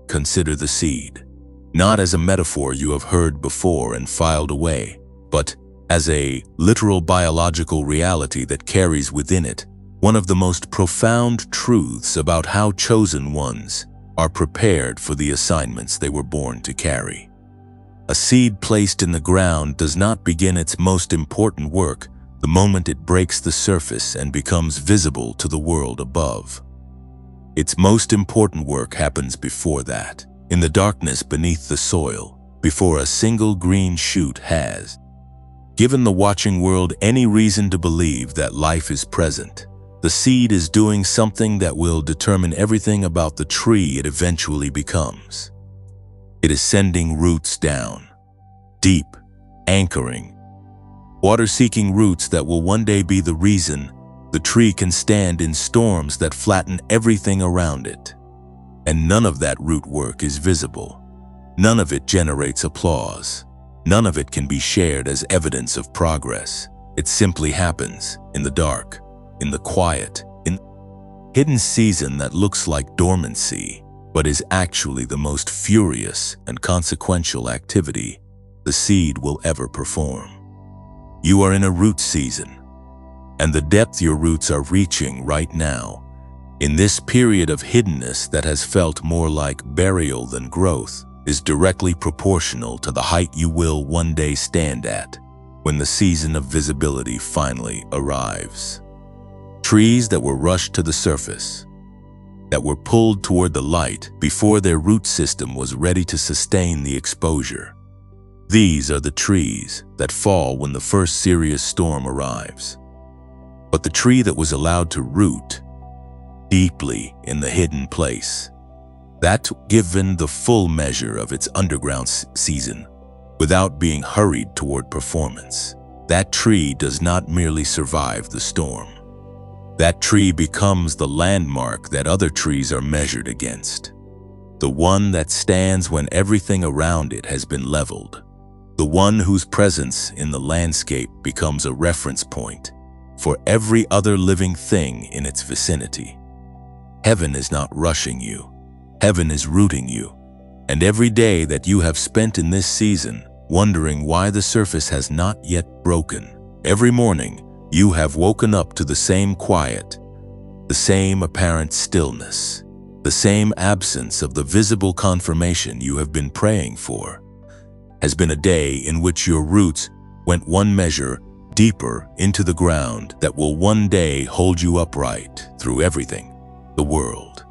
Consider the seed, not as a metaphor you have heard before and filed away, but as a literal biological reality that carries within it one of the most profound truths about how chosen ones are prepared for the assignments they were born to carry. A seed placed in the ground does not begin its most important work the moment it breaks the surface and becomes visible to the world above. Its most important work happens before that, in the darkness beneath the soil, before a single green shoot has given the watching world any reason to believe that life is present. The seed is doing something that will determine everything about the tree it eventually becomes. It is sending roots down, deep, anchoring, water-seeking roots that will one day be the reason the tree can stand in storms that flatten everything around it. And none of that root work is visible. None of it generates applause. None of it can be shared as evidence of progress. It simply happens in the dark, in the quiet, in hidden season that looks like dormancy, but is actually the most furious and consequential activity the seed will ever perform. You are in a root season, and the depth your roots are reaching right now, in this period of hiddenness that has felt more like burial than growth, is directly proportional to the height you will one day stand at when the season of visibility finally arrives. Trees that were rushed to the surface, that were pulled toward the light before their root system was ready to sustain the exposure. These are the trees that fall when the first serious storm arrives. But the tree that was allowed to root deeply in the hidden place, that given the full measure of its underground season, without being hurried toward performance, that tree does not merely survive the storm. That tree becomes the landmark that other trees are measured against. The one that stands when everything around it has been leveled. The one whose presence in the landscape becomes a reference point for every other living thing in its vicinity. Heaven is not rushing you. Heaven is rooting you. And every day that you have spent in this season wondering why the surface has not yet broken, every morning you have woken up to the same quiet, the same apparent stillness, the same absence of the visible confirmation you have been praying for, has been a day in which your roots went one measure deeper into the ground that will one day hold you upright through everything, the world,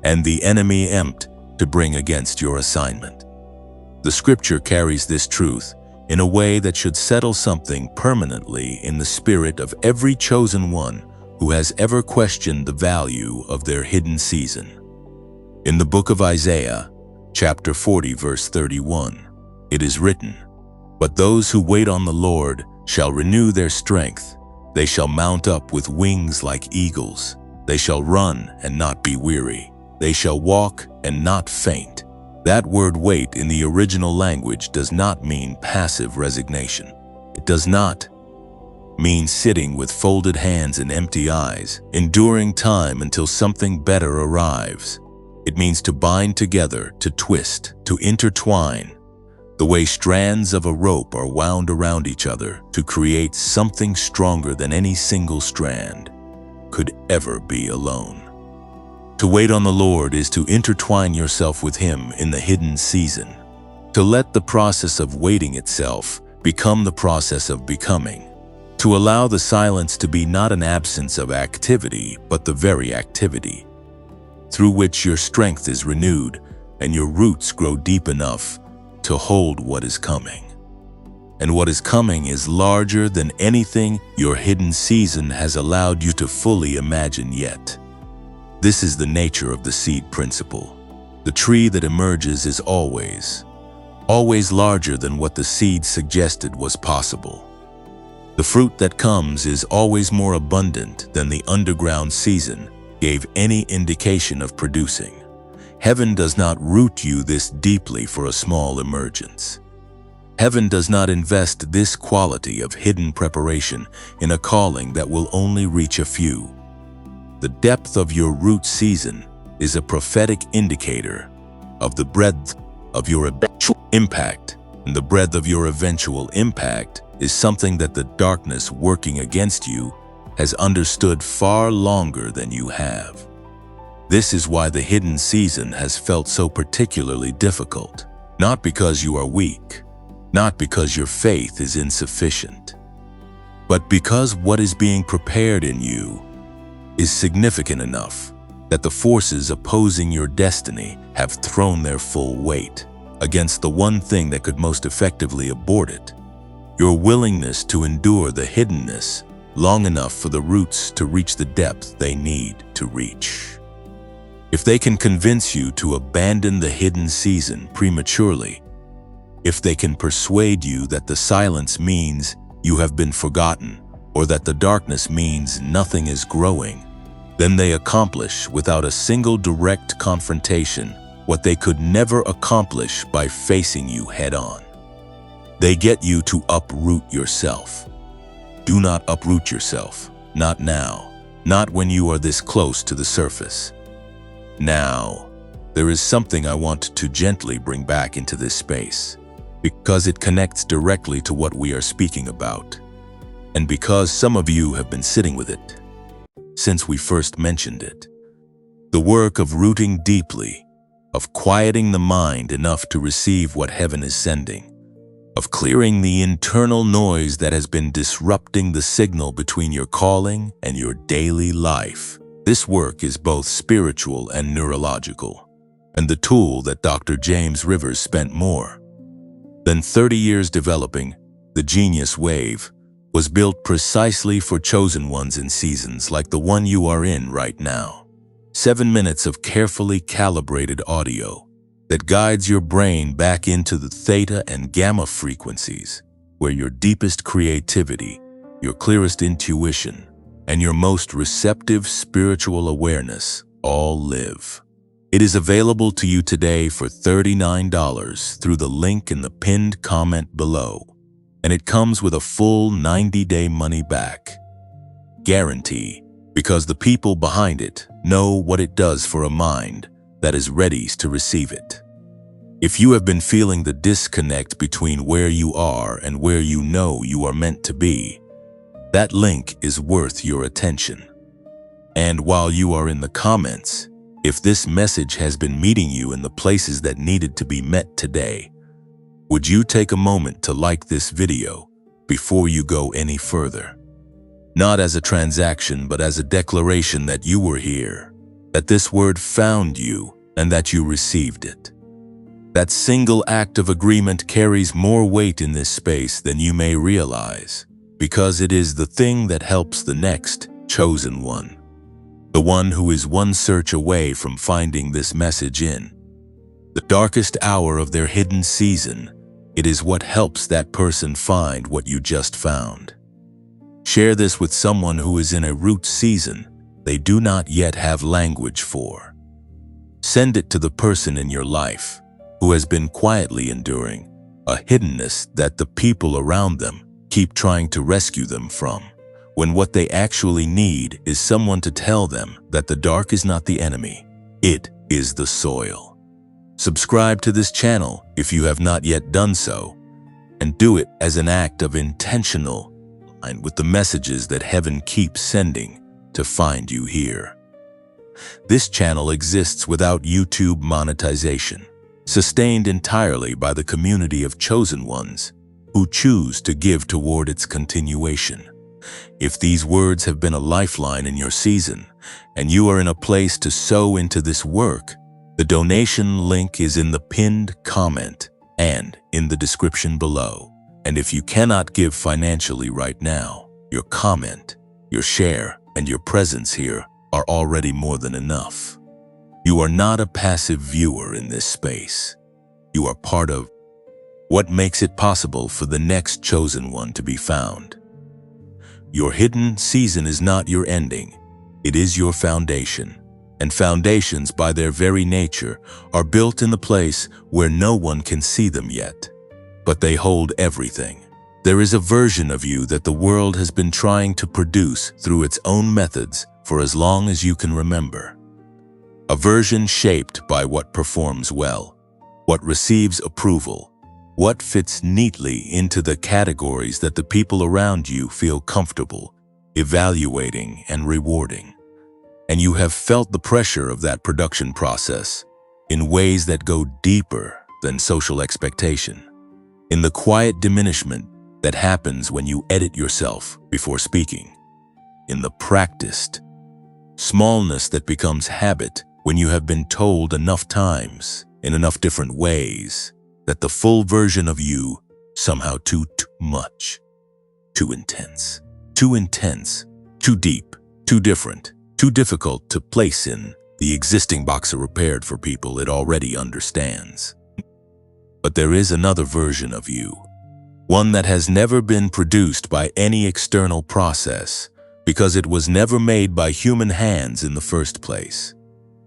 and the enemy empty to bring against your assignment. The scripture carries this truth in a way that should settle something permanently in the spirit of every chosen one who has ever questioned the value of their hidden season. In the book of Isaiah, chapter 40, verse 31, it is written, "But those who wait on the Lord shall renew their strength. They shall mount up with wings like eagles. They shall run and not be weary. They shall walk and not faint." That word wait in the original language does not mean passive resignation. It does not mean sitting with folded hands and empty eyes, enduring time until something better arrives. It means to bind together, to twist, to intertwine, the way strands of a rope are wound around each other to create something stronger than any single strand could ever be alone. To wait on the Lord is to intertwine yourself with Him in the hidden season, to let the process of waiting itself become the process of becoming, to allow the silence to be not an absence of activity, but the very activity, through which your strength is renewed and your roots grow deep enough to hold what is coming. And what is coming is larger than anything your hidden season has allowed you to fully imagine yet. This is the nature of the seed principle. The tree that emerges is always larger than what the seed suggested was possible. The fruit that comes is always more abundant than the underground season gave any indication of producing. Heaven does not root you this deeply for a small emergence. Heaven does not invest this quality of hidden preparation in a calling that will only reach a few. The depth of your root season is a prophetic indicator of the breadth of your eventual impact. And the breadth of your eventual impact is something that the darkness working against you has understood far longer than you have. This is why the hidden season has felt so particularly difficult. Not because you are weak, not because your faith is insufficient, but because what is being prepared in you is significant enough that the forces opposing your destiny have thrown their full weight against the one thing that could most effectively abort it: your willingness to endure the hiddenness long enough for the roots to reach the depth they need to reach. If they can convince you to abandon the hidden season prematurely, if they can persuade you that the silence means you have been forgotten, or that the darkness means nothing is growing, then they accomplish without a single direct confrontation what they could never accomplish by facing you head-on. They get you to uproot yourself. Do not uproot yourself. Not now. Not when you are this close to the surface. Now, there is something I want to gently bring back into this space, because it connects directly to what we are speaking about, and because some of you have been sitting with it since we first mentioned it. The work of rooting deeply, of quieting the mind enough to receive what heaven is sending, of clearing the internal noise that has been disrupting the signal between your calling and your daily life. This work is both spiritual and neurological, and the tool that Dr. James Rivers spent more than 30 years developing, the Genius Wave, was built precisely for chosen ones in seasons like the one you are in right now. 7 minutes of carefully calibrated audio that guides your brain back into the theta and gamma frequencies, where your deepest creativity, your clearest intuition, and your most receptive spiritual awareness all live. It is available to you today for $39 through the link in the pinned comment below, and it comes with a full 90-day money-back guarantee, because the people behind it know what it does for a mind that is ready to receive it. If you have been feeling the disconnect between where you are and where you know you are meant to be, that link is worth your attention. And while you are in the comments, if this message has been meeting you in the places that needed to be met today, would you take a moment to like this video before you go any further? Not as a transaction, but as a declaration that you were here, that this word found you, and that you received it. That single act of agreement carries more weight in this space than you may realize, because it is the thing that helps the next chosen one, the one who is one search away from finding this message in the darkest hour of their hidden season. It is what helps that person find what you just found. Share this with someone who is in a root season they do not yet have language for. Send it to the person in your life who has been quietly enduring a hiddenness that the people around them keep trying to rescue them from, when what they actually need is someone to tell them that the dark is not the enemy, it is the soil. Subscribe to this channel if you have not yet done so, and do it as an act of intentional line with the messages that heaven keeps sending to find you here. This channel exists without YouTube monetization, sustained entirely by the community of chosen ones who choose to give toward its continuation. If these words have been a lifeline in your season, and you are in a place to sow into this work, the donation link is in the pinned comment and in the description below. And if you cannot give financially right now, your comment, your share, and your presence here are already more than enough. You are not a passive viewer in this space. You are part of what makes it possible for the next chosen one to be found. Your hidden season is not your ending. It is your foundation. And foundations, by their very nature, are built in the place where no one can see them yet. but they hold everything. There is a version of you that the world has been trying to produce through its own methods for as long as you can remember. A version shaped by what performs well, what receives approval, what fits neatly into the categories that the people around you feel comfortable evaluating and rewarding. And you have felt the pressure of that production process in ways that go deeper than social expectation, in the quiet diminishment that happens when you edit yourself before speaking, in the practiced smallness that becomes habit when you have been told enough times, in enough different ways, that the full version of you somehow too much, too intense, too deep, too different, too difficult to place in the existing box prepared for people it already understands. But there is another version of you, one that has never been produced by any external process because it was never made by human hands in the first place.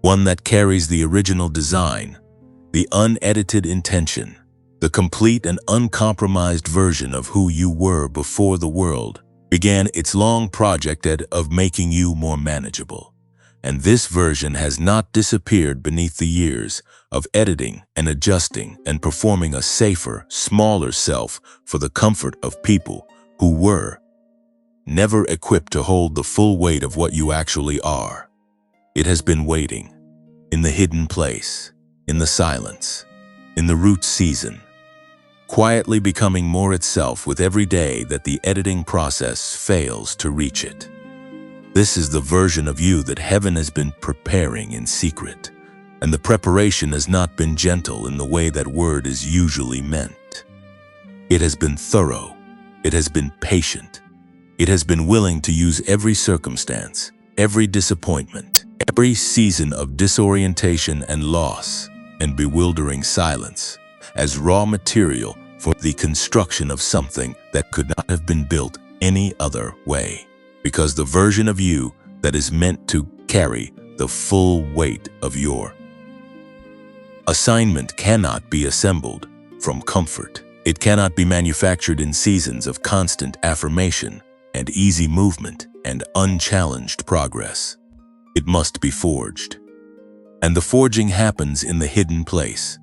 One that carries the original design, the unedited intention, the complete and uncompromised version of who you were before the world began its long project of making you more manageable. And this version has not disappeared beneath the years of editing and adjusting and performing a safer, smaller self for the comfort of people who were never equipped to hold the full weight of what you actually are. It has been waiting, in the hidden place, in the silence, in the root season, quietly becoming more itself with every day that the editing process fails to reach it. This is the version of you that heaven has been preparing in secret, and the preparation has not been gentle in the way that word is usually meant. It has been thorough, it has been patient, it has been willing to use every circumstance, every disappointment, every season of disorientation and loss and bewildering silence as raw material for the construction of something that could not have been built any other way. Because the version of you that is meant to carry the full weight of your assignment cannot be assembled from comfort. It cannot be manufactured in seasons of constant affirmation and easy movement and unchallenged progress. It must be forged. And the forging happens in the hidden place,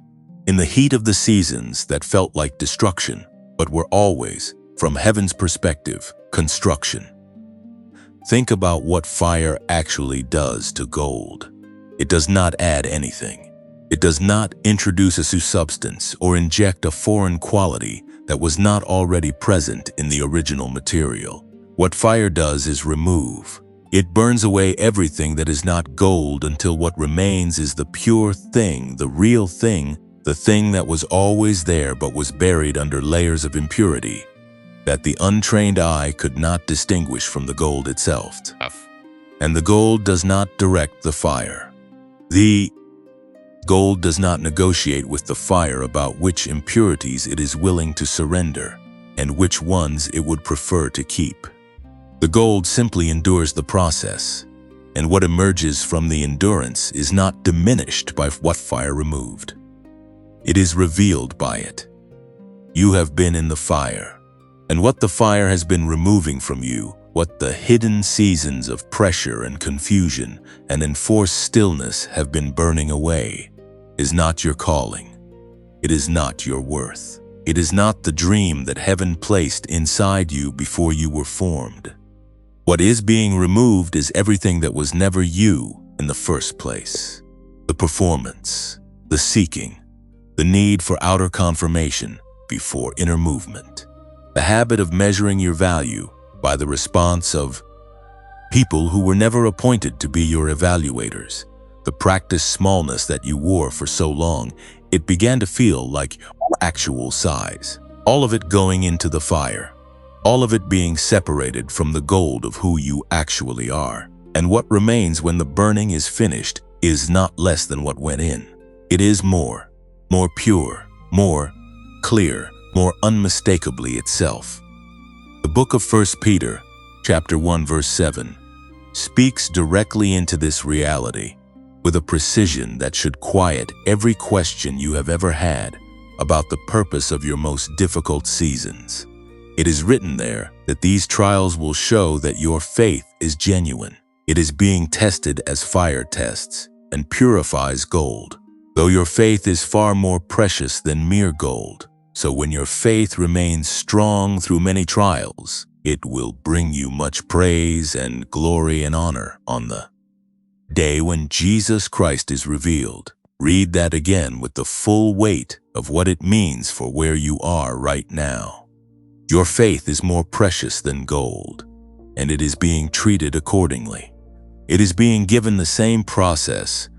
in the heat of the seasons that felt like destruction, but were always, from heaven's perspective, construction. Think about what fire actually does to gold. It does not add anything. It does not introduce a new substance or inject a foreign quality that was not already present in the original material. What fire does is remove. It burns away everything that is not gold until what remains is the pure thing, the real thing, the thing that was always there but was buried under layers of impurity that the untrained eye could not distinguish from the gold itself. And the gold does not direct the fire. The gold does not negotiate with the fire about which impurities it is willing to surrender and which ones it would prefer to keep. The gold simply endures the process, and what emerges from the endurance is not diminished by what fire removed. It is revealed by it. You have been in the fire, and what the fire has been removing from you, what the hidden seasons of pressure and confusion and enforced stillness have been burning away, is not your calling. It is not your worth. It is not the dream that heaven placed inside you before you were formed. What is being removed is everything that was never you in the first place. The performance, the seeking, the need for outer confirmation before inner movement. The habit of measuring your value by the response of people who were never appointed to be your evaluators. The practiced smallness that you wore for so long, it began to feel like actual size. All of it going into the fire. All of it being separated from the gold of who you actually are. And what remains when the burning is finished is not less than what went in. It is more pure, more clear, more unmistakably itself. The book of 1 Peter, chapter 1, verse 7, speaks directly into this reality with a precision that should quiet every question you have ever had about the purpose of your most difficult seasons. It is written there that these trials will show that your faith is genuine. It is being tested as fire tests and purifies gold, though your faith is far more precious than mere gold. So when your faith remains strong through many trials, it will bring you much praise and glory and honor on the day when Jesus Christ is revealed. Read that again with the full weight of what it means for where you are right now. Your faith is more precious than gold, and it is being treated accordingly. It is being given the same process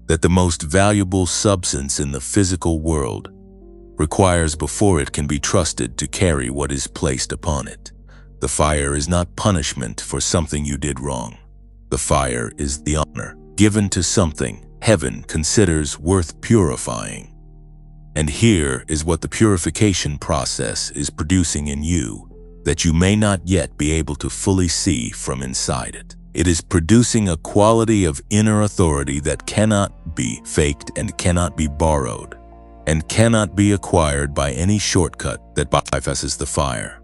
that the most valuable substance in the physical world requires before it can be trusted to carry what is placed upon it. The fire is not punishment for something you did wrong. The fire is the honor given to something heaven considers worth purifying. And here is what the purification process is producing in you that you may not yet be able to fully see from inside it. It is producing a quality of inner authority that cannot be faked and cannot be borrowed, and cannot be acquired by any shortcut that bypasses the fire.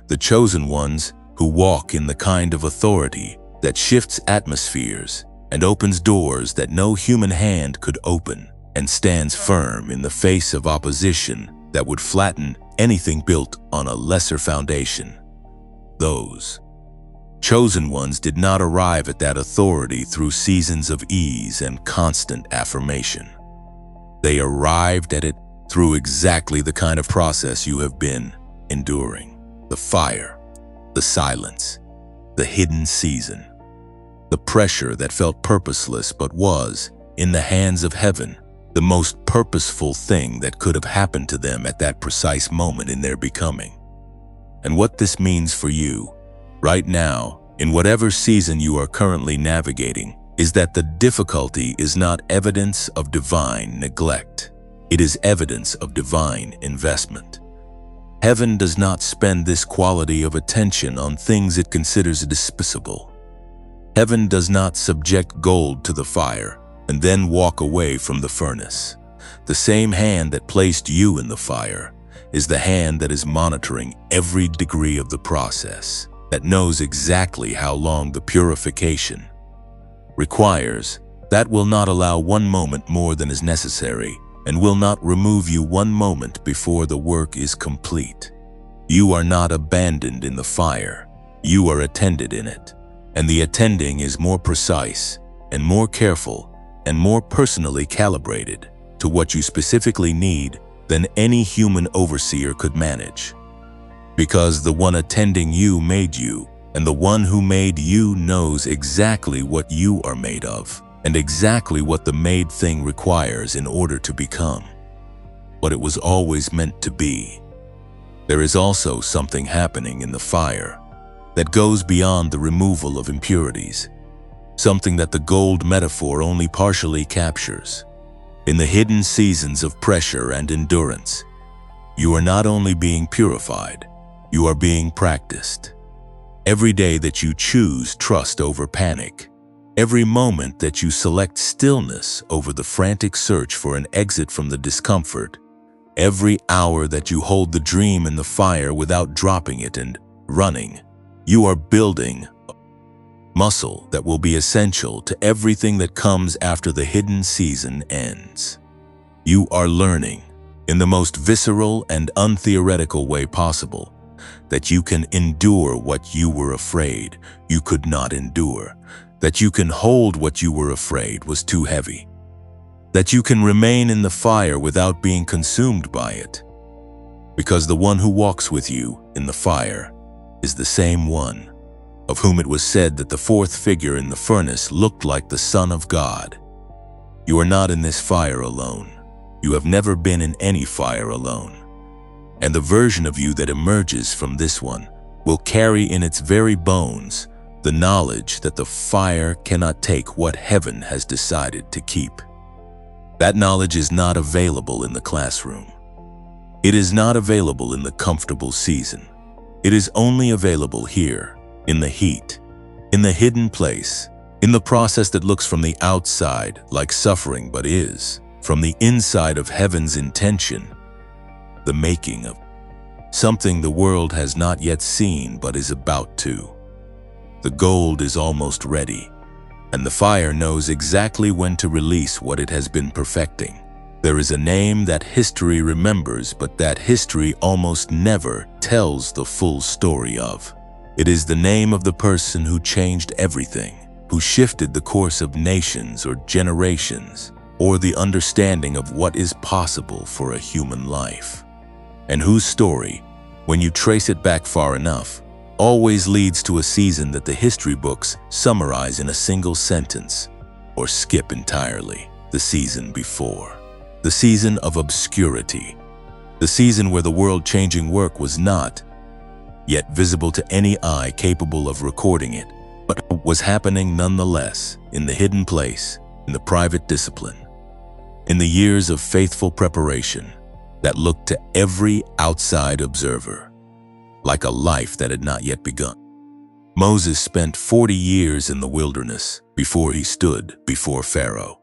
The chosen ones who walk in the kind of authority that shifts atmospheres and opens doors that no human hand could open, and stands firm in the face of opposition that would flatten anything built on a lesser foundation. Those chosen ones did not arrive at that authority through seasons of ease and constant affirmation. They arrived at it through exactly the kind of process you have been enduring. The fire, the silence, the hidden season, the pressure that felt purposeless but was, in the hands of heaven, the most purposeful thing that could have happened to them at that precise moment in their becoming. And what this means for you, right now, in whatever season you are currently navigating, is that the difficulty is not evidence of divine neglect. It is evidence of divine investment. Heaven does not spend this quality of attention on things it considers despicable. Heaven does not subject gold to the fire and then walk away from the furnace. The same hand that placed you in the fire is the hand that is monitoring every degree of the process, that knows exactly how long the purification requires, that will not allow one moment more than is necessary, and will not remove you one moment before the work is complete. You are not abandoned in the fire, you are attended in it. And the attending is more precise and more careful and more personally calibrated to what you specifically need than any human overseer could manage. Because the one attending you made you, and the one who made you knows exactly what you are made of, and exactly what the made thing requires in order to become what it was always meant to be. There is also something happening in the fire that goes beyond the removal of impurities, something that the gold metaphor only partially captures. In the hidden seasons of pressure and endurance, you are not only being purified, you are being practiced. Every day that you choose trust over panic, every moment that you select stillness over the frantic search for an exit from the discomfort, every hour that you hold the dream in the fire without dropping it and running, you are building muscle that will be essential to everything that comes after the hidden season ends. You are learning, in the most visceral and untheoretical way possible, that you can endure what you were afraid you could not endure, that you can hold what you were afraid was too heavy, that you can remain in the fire without being consumed by it, because the one who walks with you in the fire is the same one of whom it was said that the fourth figure in the furnace looked like the Son of God. You are not in this fire alone. You have never been in any fire alone. And the version of you that emerges from this one will carry in its very bones the knowledge that the fire cannot take what heaven has decided to keep. That knowledge is not available in the classroom. It is not available in the comfortable season. It is only available here, in the heat, in the hidden place, in the process that looks from the outside like suffering but is, from the inside of heaven's intention, the making of something the world has not yet seen but is about to. The gold is almost ready, and the fire knows exactly when to release what it has been perfecting. There is a name that history remembers, but that history almost never tells the full story of. It is the name of the person who changed everything, who shifted the course of nations or generations, or the understanding of what is possible for a human life, and whose story, when you trace it back far enough, always leads to a season that the history books summarize in a single sentence or skip entirely: the season before. The season of obscurity. The season where the world-changing work was not yet visible to any eye capable of recording it, but was happening nonetheless, in the hidden place, in the private discipline, in the years of faithful preparation that looked to every outside observer like a life that had not yet begun. Moses spent 40 years in the wilderness before he stood before Pharaoh.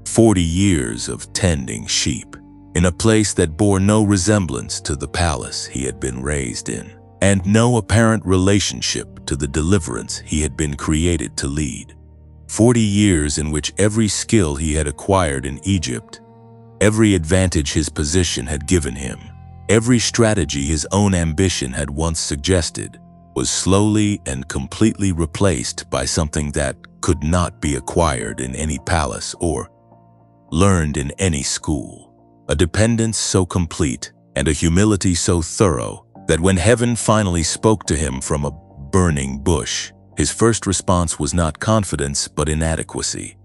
40 years of tending sheep in a place that bore no resemblance to the palace he had been raised in, and no apparent relationship to the deliverance he had been created to lead. 40 years in which every skill he had acquired in Egypt, every advantage his position had given him, every strategy his own ambition had once suggested, was slowly and completely replaced by something that could not be acquired in any palace or learned in any school. A dependence so complete and a humility so thorough that when heaven finally spoke to him from a burning bush, his first response was not confidence but inadequacy.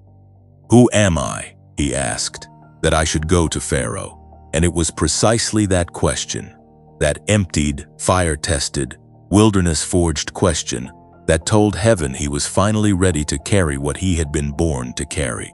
"Who am I," he asked, "that I should go to Pharaoh?" And it was precisely that question, that emptied, fire-tested, wilderness-forged question, that told heaven he was finally ready to carry what he had been born to carry.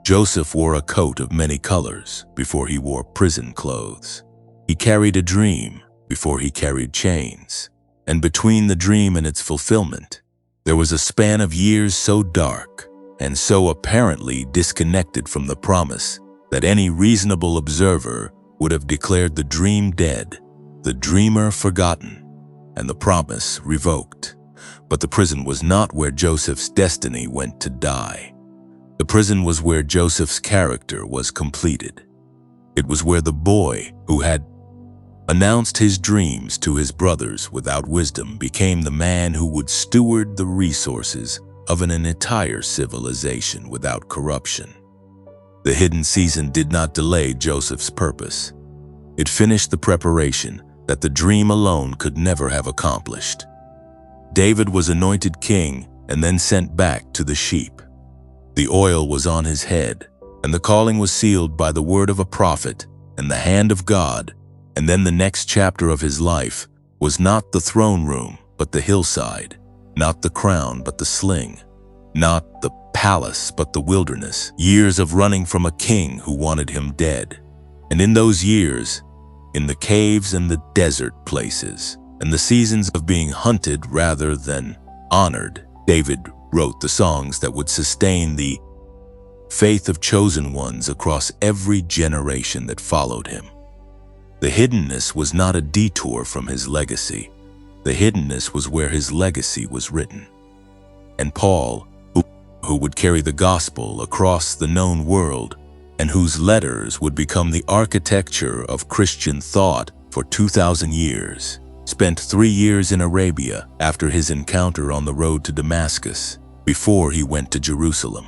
Joseph wore a coat of many colors before he wore prison clothes. He carried a dream before he carried chains. And between the dream and its fulfillment, there was a span of years so dark and so apparently disconnected from the promise that any reasonable observer would have declared the dream dead, the dreamer forgotten, and the promise revoked. But the prison was not where Joseph's destiny went to die. The prison was where Joseph's character was completed. It was where the boy who had announced his dreams to his brothers without wisdom became the man who would steward the resources of an entire civilization without corruption. The hidden season did not delay Joseph's purpose. It finished the preparation that the dream alone could never have accomplished. David was anointed king and then sent back to the sheep. The oil was on his head, and the calling was sealed by the word of a prophet and the hand of God. And then the next chapter of his life was not the throne room, but the hillside, not the crown, but the sling, not the palace, but the wilderness. Years of running from a king who wanted him dead. And in those years, in the caves and the desert places, and the seasons of being hunted rather than honored, David wrote the songs that would sustain the faith of chosen ones across every generation that followed him. The hiddenness was not a detour from his legacy. The hiddenness was where his legacy was written. And Paul, who would carry the gospel across the known world, and whose letters would become the architecture of Christian thought for 2,000 years, spent 3 years in Arabia after his encounter on the road to Damascus, before he went to Jerusalem.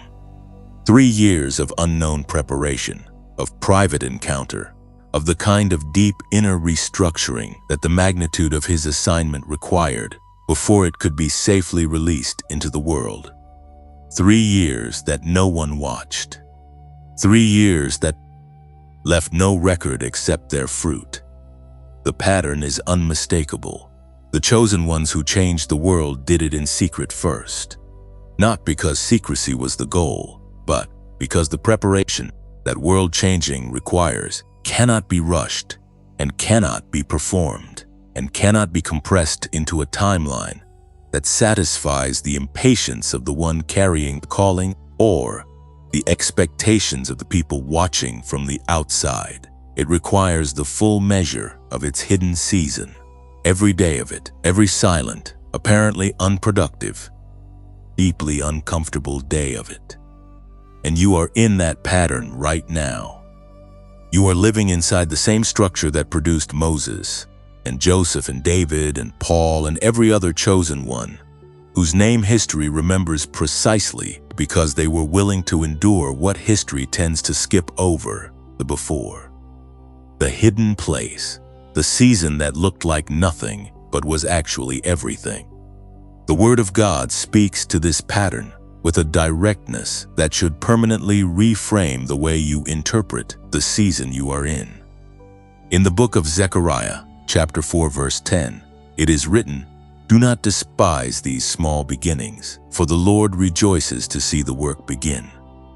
3 years of unknown preparation, of private encounter, of the kind of deep inner restructuring that the magnitude of his assignment required before it could be safely released into the world. 3 years that no one watched. 3 years that left no record except their fruit. The pattern is unmistakable. The chosen ones who changed the world did it in secret first. Not because secrecy was the goal, but because the preparation that world-changing requires cannot be rushed and cannot be performed and cannot be compressed into a timeline that satisfies the impatience of the one carrying the calling or the expectations of the people watching from the outside. It requires the full measure of its hidden season. Every day of it, every silent, apparently unproductive, deeply uncomfortable day of it. And you are in that pattern right now. You are living inside the same structure that produced Moses and Joseph and David and Paul and every other chosen one, whose name history remembers precisely because they were willing to endure what history tends to skip over, the before. The hidden place, the season that looked like nothing but was actually everything. The Word of God speaks to this pattern with a directness that should permanently reframe the way you interpret the season you are in. In the book of Zechariah, chapter 4, verse 10, it is written, "Do not despise these small beginnings, for the Lord rejoices to see the work begin."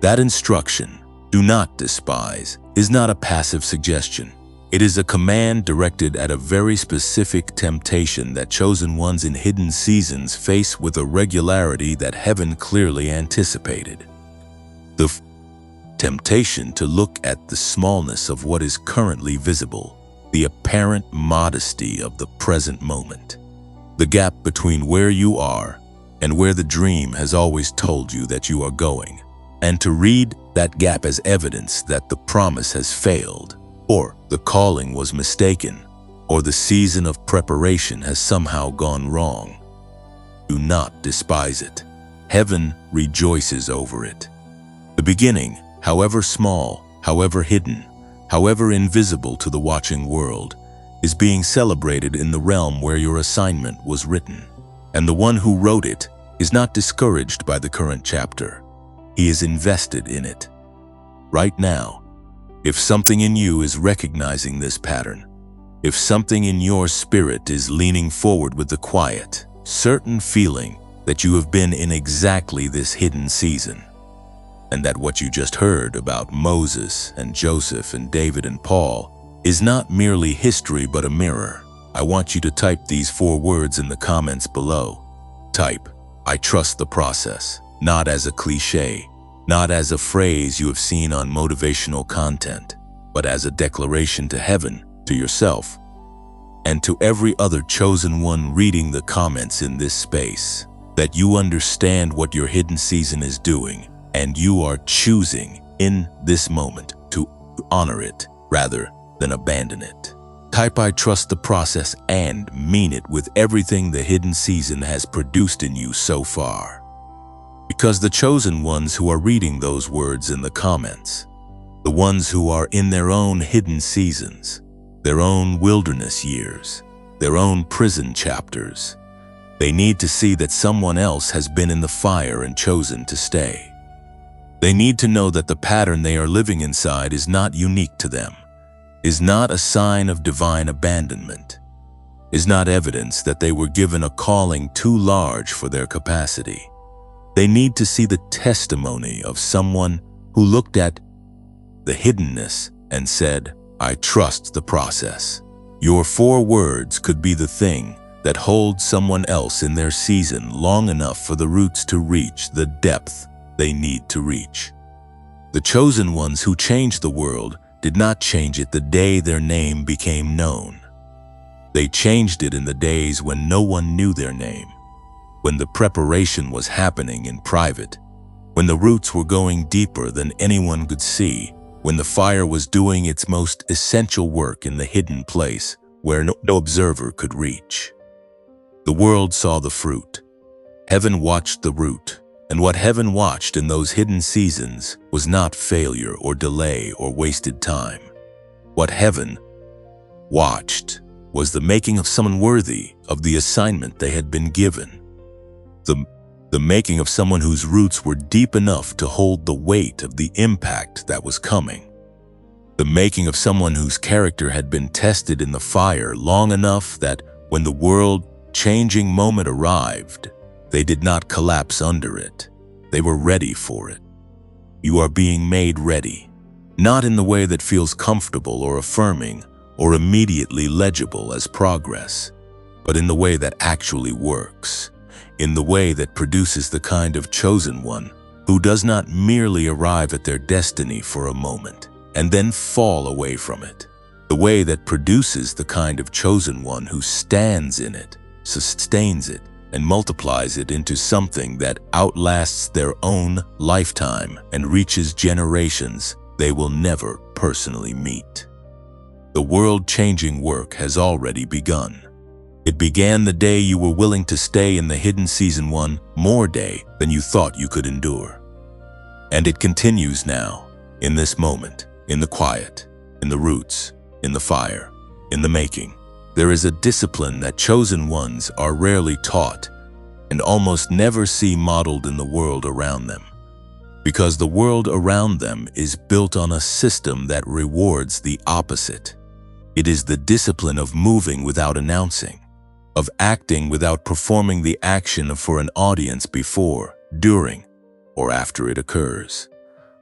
That instruction, "do not despise," is not a passive suggestion. It is a command directed at a very specific temptation that chosen ones in hidden seasons face with a regularity that heaven clearly anticipated. The temptation to look at the smallness of what is currently visible, the apparent modesty of the present moment, the gap between where you are and where the dream has always told you that you are going, and to read that gap as evidence that the promise has failed, or the calling was mistaken, or the season of preparation has somehow gone wrong. Do not despise it. Heaven rejoices over it. The beginning, however small, however hidden, however invisible to the watching world, is being celebrated in the realm where your assignment was written. And the one who wrote it is not discouraged by the current chapter. He is invested in it. Right now, if something in you is recognizing this pattern, if something in your spirit is leaning forward with the quiet, certain feeling that you have been in exactly this hidden season, and that what you just heard about Moses and Joseph and David and Paul is not merely history but a mirror, I want you to type these 4 words in the comments below. Type, "I trust the process," not as a cliche, not as a phrase you have seen on motivational content, but as a declaration to heaven, to yourself, and to every other chosen one reading the comments in this space, that you understand what your hidden season is doing, and you are choosing in this moment to honor it rather than abandon it. Type, "I trust the process," and mean it with everything the hidden season has produced in you so far. Because the chosen ones who are reading those words in the comments, the ones who are in their own hidden seasons, their own wilderness years, their own prison chapters, they need to see that someone else has been in the fire and chosen to stay. They need to know that the pattern they are living inside is not unique to them, is not a sign of divine abandonment, is not evidence that they were given a calling too large for their capacity. They need to see the testimony of someone who looked at the hiddenness and said, "I trust the process." Your 4 words could be the thing that holds someone else in their season long enough for the roots to reach the depth they need to reach. The chosen ones who changed the world did not change it the day their name became known. They changed it in the days when no one knew their name, when the preparation was happening in private, when the roots were going deeper than anyone could see, when the fire was doing its most essential work in the hidden place where no observer could reach. The world saw the fruit. Heaven watched the root, and what heaven watched in those hidden seasons was not failure or delay or wasted time. What heaven watched was the making of someone worthy of the assignment they had been given. The making of someone whose roots were deep enough to hold the weight of the impact that was coming. The making of someone whose character had been tested in the fire long enough that when the world-changing moment arrived, they did not collapse under it. They were ready for it. You are being made ready, not in the way that feels comfortable or affirming or immediately legible as progress, but in the way that actually works, in the way that produces the kind of chosen one who does not merely arrive at their destiny for a moment and then fall away from it, the way that produces the kind of chosen one who stands in it, sustains it, and multiplies it into something that outlasts their own lifetime and reaches generations they will never personally meet. The world-changing work has already begun. It began the day you were willing to stay in the hidden season one more day than you thought you could endure. And it continues now, in this moment, in the quiet, in the roots, in the fire, in the making. There is a discipline that chosen ones are rarely taught and almost never see modeled in the world around them, because the world around them is built on a system that rewards the opposite. It is the discipline of moving without announcing, of acting without performing the action for an audience before, during, or after it occurs,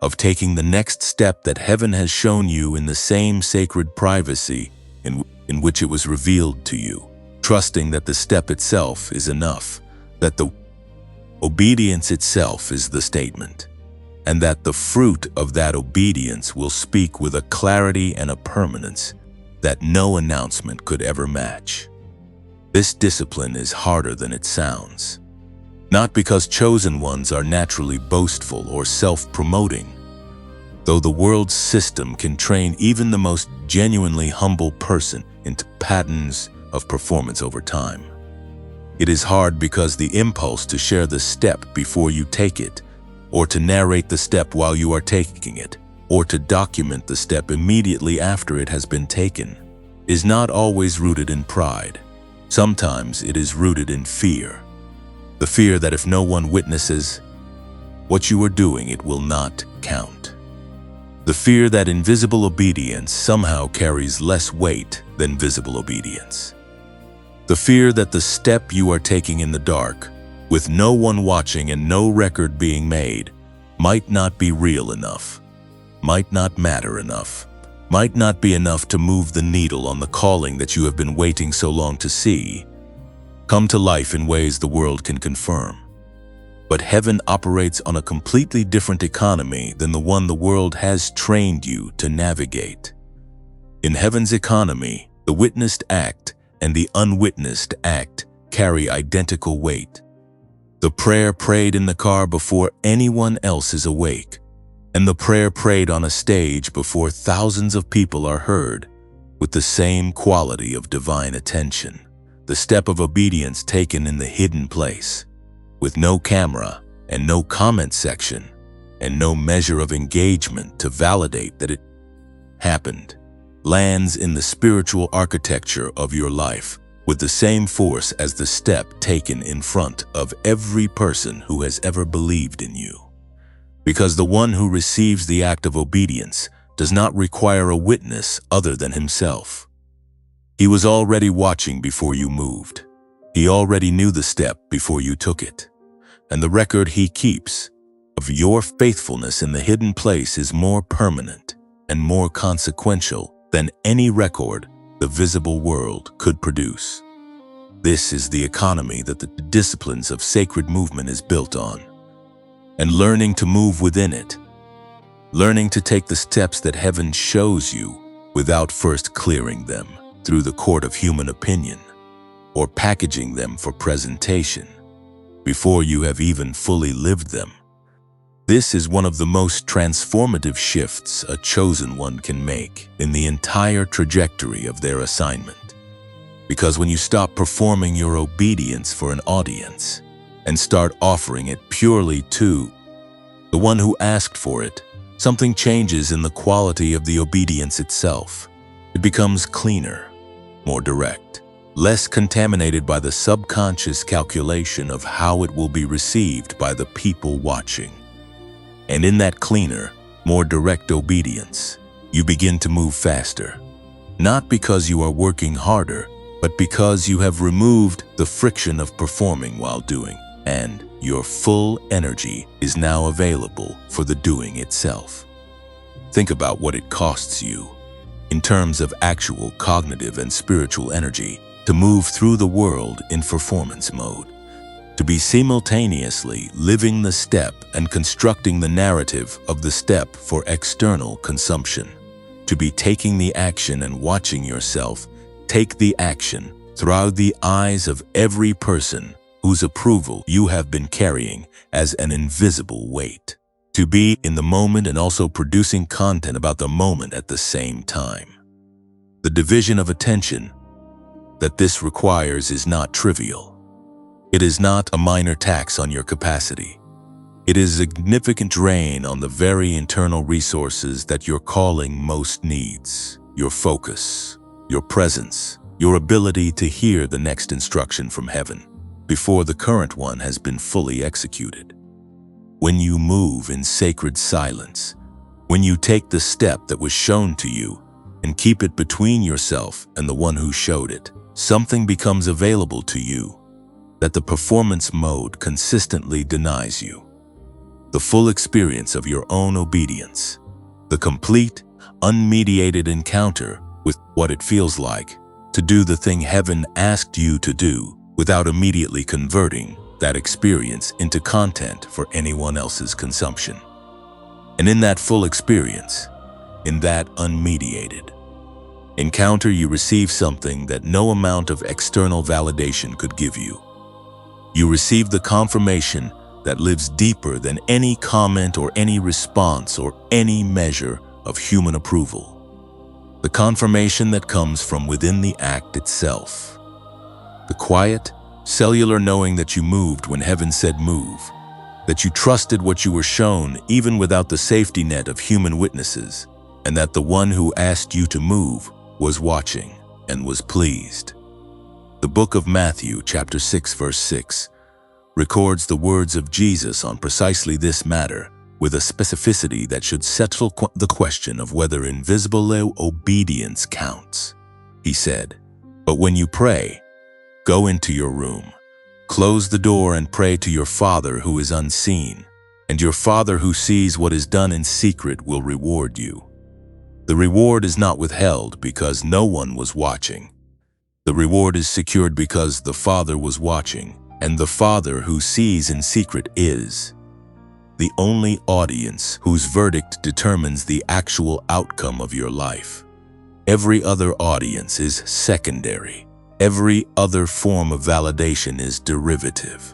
of taking the next step that heaven has shown you in the same sacred privacy in which it was revealed to you, trusting that the step itself is enough, that the obedience itself is the statement, and that the fruit of that obedience will speak with a clarity and a permanence that no announcement could ever match. This discipline is harder than it sounds, not because chosen ones are naturally boastful or self-promoting, though the world's system can train even the most genuinely humble person into patterns of performance over time. It is hard because the impulse to share the step before you take it, or to narrate the step while you are taking it, or to document the step immediately after it has been taken, is not always rooted in pride. Sometimes it is rooted in fear. The fear that if no one witnesses what you are doing, it will not count. The fear that invisible obedience somehow carries less weight than visible obedience. The fear that the step you are taking in the dark, with no one watching and no record being made, might not be real enough, might not matter enough, might not be enough to move the needle on the calling that you have been waiting so long to see come to life in ways the world can confirm. But heaven operates on a completely different economy than the one the world has trained you to navigate. In heaven's economy, the witnessed act and the unwitnessed act carry identical weight. The prayer prayed in the car before anyone else is awake, and the prayer prayed on a stage before thousands of people are heard, with the same quality of divine attention. The step of obedience taken in the hidden place, with no camera and no comment section and no measure of engagement to validate that it happened, lands in the spiritual architecture of your life with the same force as the step taken in front of every person who has ever believed in you. Because the one who receives the act of obedience does not require a witness other than himself. He was already watching before you moved. He already knew the step before you took it. And the record he keeps of your faithfulness in the hidden place is more permanent and more consequential than any record the visible world could produce. This is the economy that the disciplines of sacred movement is built on. And learning to move within it, learning to take the steps that heaven shows you without first clearing them through the court of human opinion, or packaging them for presentation before you have even fully lived them. This is one of the most transformative shifts a chosen one can make in the entire trajectory of their assignment. Because when you stop performing your obedience for an audience and start offering it purely to the one who asked for it, something changes in the quality of the obedience itself. It becomes cleaner, more direct, less contaminated by the subconscious calculation of how it will be received by the people watching. And in that cleaner, more direct obedience, you begin to move faster. Not because you are working harder, but because you have removed the friction of performing while doing, and your full energy is now available for the doing itself. Think about what it costs you, in terms of actual cognitive and spiritual energy, to move through the world in performance mode, to be simultaneously living the step and constructing the narrative of the step for external consumption, to be taking the action and watching yourself take the action through the eyes of every person whose approval you have been carrying as an invisible weight. To be in the moment and also producing content about the moment at the same time. The division of attention that this requires is not trivial. It is not a minor tax on your capacity. It is a significant drain on the very internal resources that your calling most needs: your focus, your presence, your ability to hear the next instruction from heaven before the current one has been fully executed. When you move in sacred silence, when you take the step that was shown to you and keep it between yourself and the one who showed it, something becomes available to you that the performance mode consistently denies you. The full experience of your own obedience, the complete, unmediated encounter with what it feels like to do the thing heaven asked you to do without immediately converting that experience into content for anyone else's consumption. And in that full experience, in that unmediated encounter, you receive something that no amount of external validation could give you. You receive the confirmation that lives deeper than any comment or any response or any measure of human approval. The confirmation that comes from within the act itself. The quiet, cellular knowing that you moved when heaven said move, that you trusted what you were shown even without the safety net of human witnesses, and that the one who asked you to move was watching and was pleased. The book of Matthew, chapter 6, verse 6, records the words of Jesus on precisely this matter with a specificity that should settle the question of whether invisible obedience counts. He said, "But when you pray, go into your room, close the door and pray to your Father who is unseen, and your Father who sees what is done in secret will reward you." The reward is not withheld because no one was watching. The reward is secured because the Father was watching, and the Father who sees in secret is the only audience whose verdict determines the actual outcome of your life. Every other audience is secondary. Every other form of validation is derivative.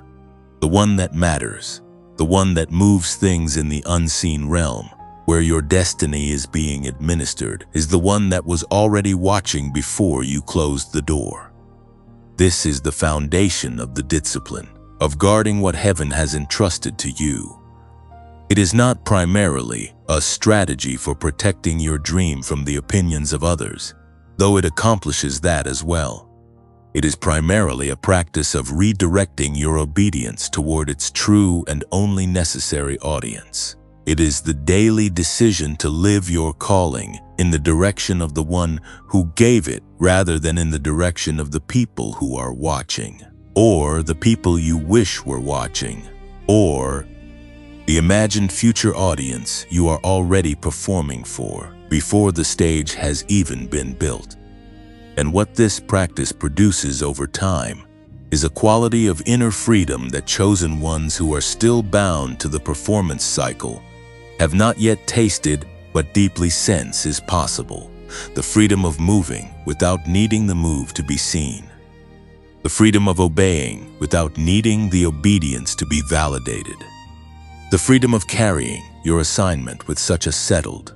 The one that matters, the one that moves things in the unseen realm, where your destiny is being administered, is the one that was already watching before you closed the door. This is the foundation of the discipline of guarding what heaven has entrusted to you. It is not primarily a strategy for protecting your dream from the opinions of others, though it accomplishes that as well. It is primarily a practice of redirecting your obedience toward its true and only necessary audience. It is the daily decision to live your calling in the direction of the one who gave it rather than in the direction of the people who are watching, or the people you wish were watching, or the imagined future audience you are already performing for before the stage has even been built. And what this practice produces over time is a quality of inner freedom that chosen ones who are still bound to the performance cycle have not yet tasted but deeply sense is possible. The freedom of moving without needing the move to be seen. The freedom of obeying without needing the obedience to be validated. The freedom of carrying your assignment with such a settled,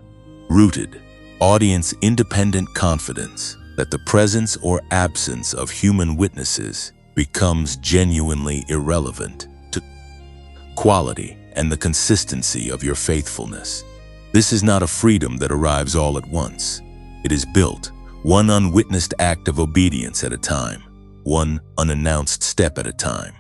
rooted, audience-independent confidence that the presence or absence of human witnesses becomes genuinely irrelevant to quality and the consistency of your faithfulness. This is not a freedom that arrives all at once. It is built, one unwitnessed act of obedience at a time, one unannounced step at a time,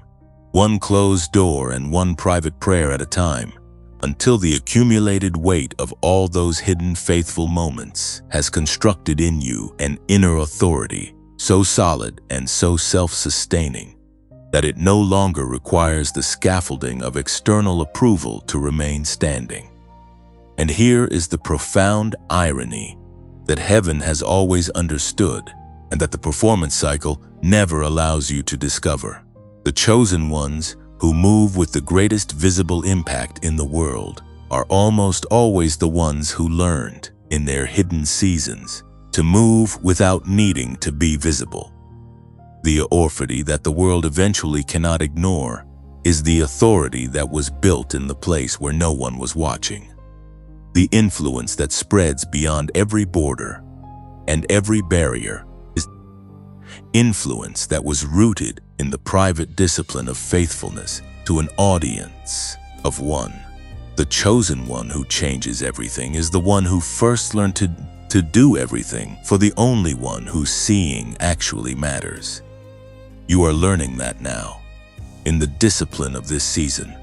one closed door and one private prayer at a time, until the accumulated weight of all those hidden faithful moments has constructed in you an inner authority so solid and so self-sustaining that it no longer requires the scaffolding of external approval to remain standing. And here is the profound irony that heaven has always understood and that the performance cycle never allows you to discover. The chosen ones who move with the greatest visible impact in the world are almost always the ones who learned in their hidden seasons, to move without needing to be visible. The authority that the world eventually cannot ignore is the authority that was built in the place where no one was watching. The influence that spreads beyond every border and every barrier is influence that was rooted in the private discipline of faithfulness to an audience of one. The chosen one who changes everything is the one who first learned to do everything for the only one whose seeing actually matters. You are learning that now, in the discipline of this season,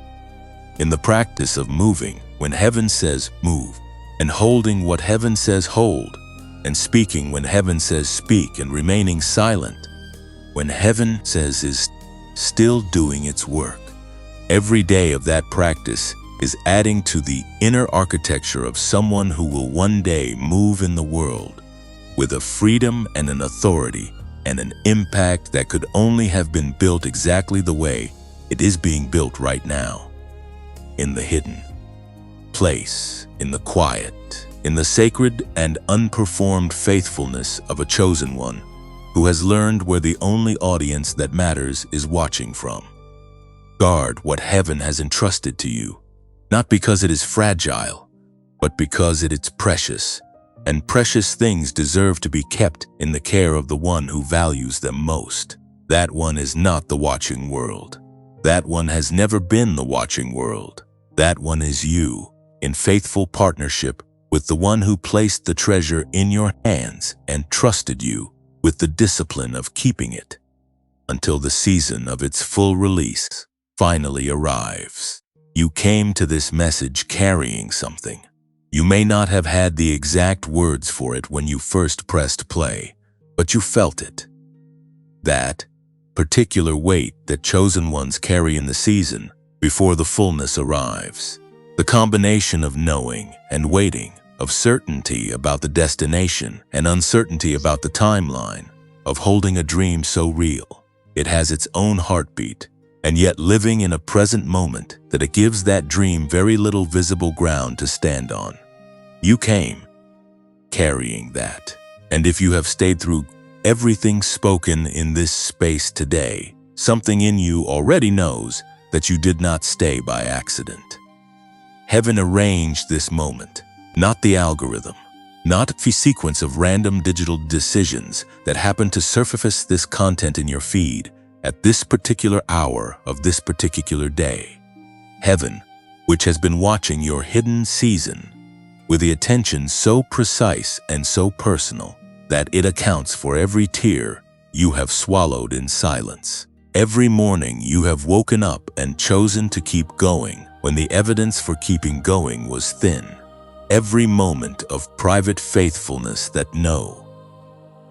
in the practice of moving when heaven says move, and holding what heaven says hold, and speaking when heaven says speak, and remaining silent when heaven says is still doing its work. Every day of that practice is adding to the inner architecture of someone who will one day move in the world with a freedom and an authority and an impact that could only have been built exactly the way it is being built right now. In the hidden place, in the quiet, in the sacred and unperformed faithfulness of a chosen one who has learned where the only audience that matters is watching from. Guard what heaven has entrusted to you, not because it is fragile, but because it is precious, and precious things deserve to be kept in the care of the one who values them most. That one is not the watching world. That one has never been the watching world. That one is you, in faithful partnership with the one who placed the treasure in your hands and trusted you with the discipline of keeping it until the season of its full release finally arrives. You came to this message carrying something. You may not have had the exact words for it when you first pressed play, but you felt it. That particular weight that chosen ones carry in the season before the fullness arrives. The combination of knowing and waiting, of certainty about the destination and uncertainty about the timeline, of holding a dream so real it has its own heartbeat, and yet living in a present moment that it gives that dream very little visible ground to stand on. You came carrying that, and if you have stayed through everything spoken in this space today, something in you already knows that you did not stay by accident. Heaven arranged this moment, not the algorithm, not a sequence of random digital decisions that happen to surface this content in your feed at this particular hour of this particular day. Heaven, which has been watching your hidden season with the attention so precise and so personal that it accounts for every tear you have swallowed in silence. Every morning you have woken up and chosen to keep going when the evidence for keeping going was thin. Every moment of private faithfulness that no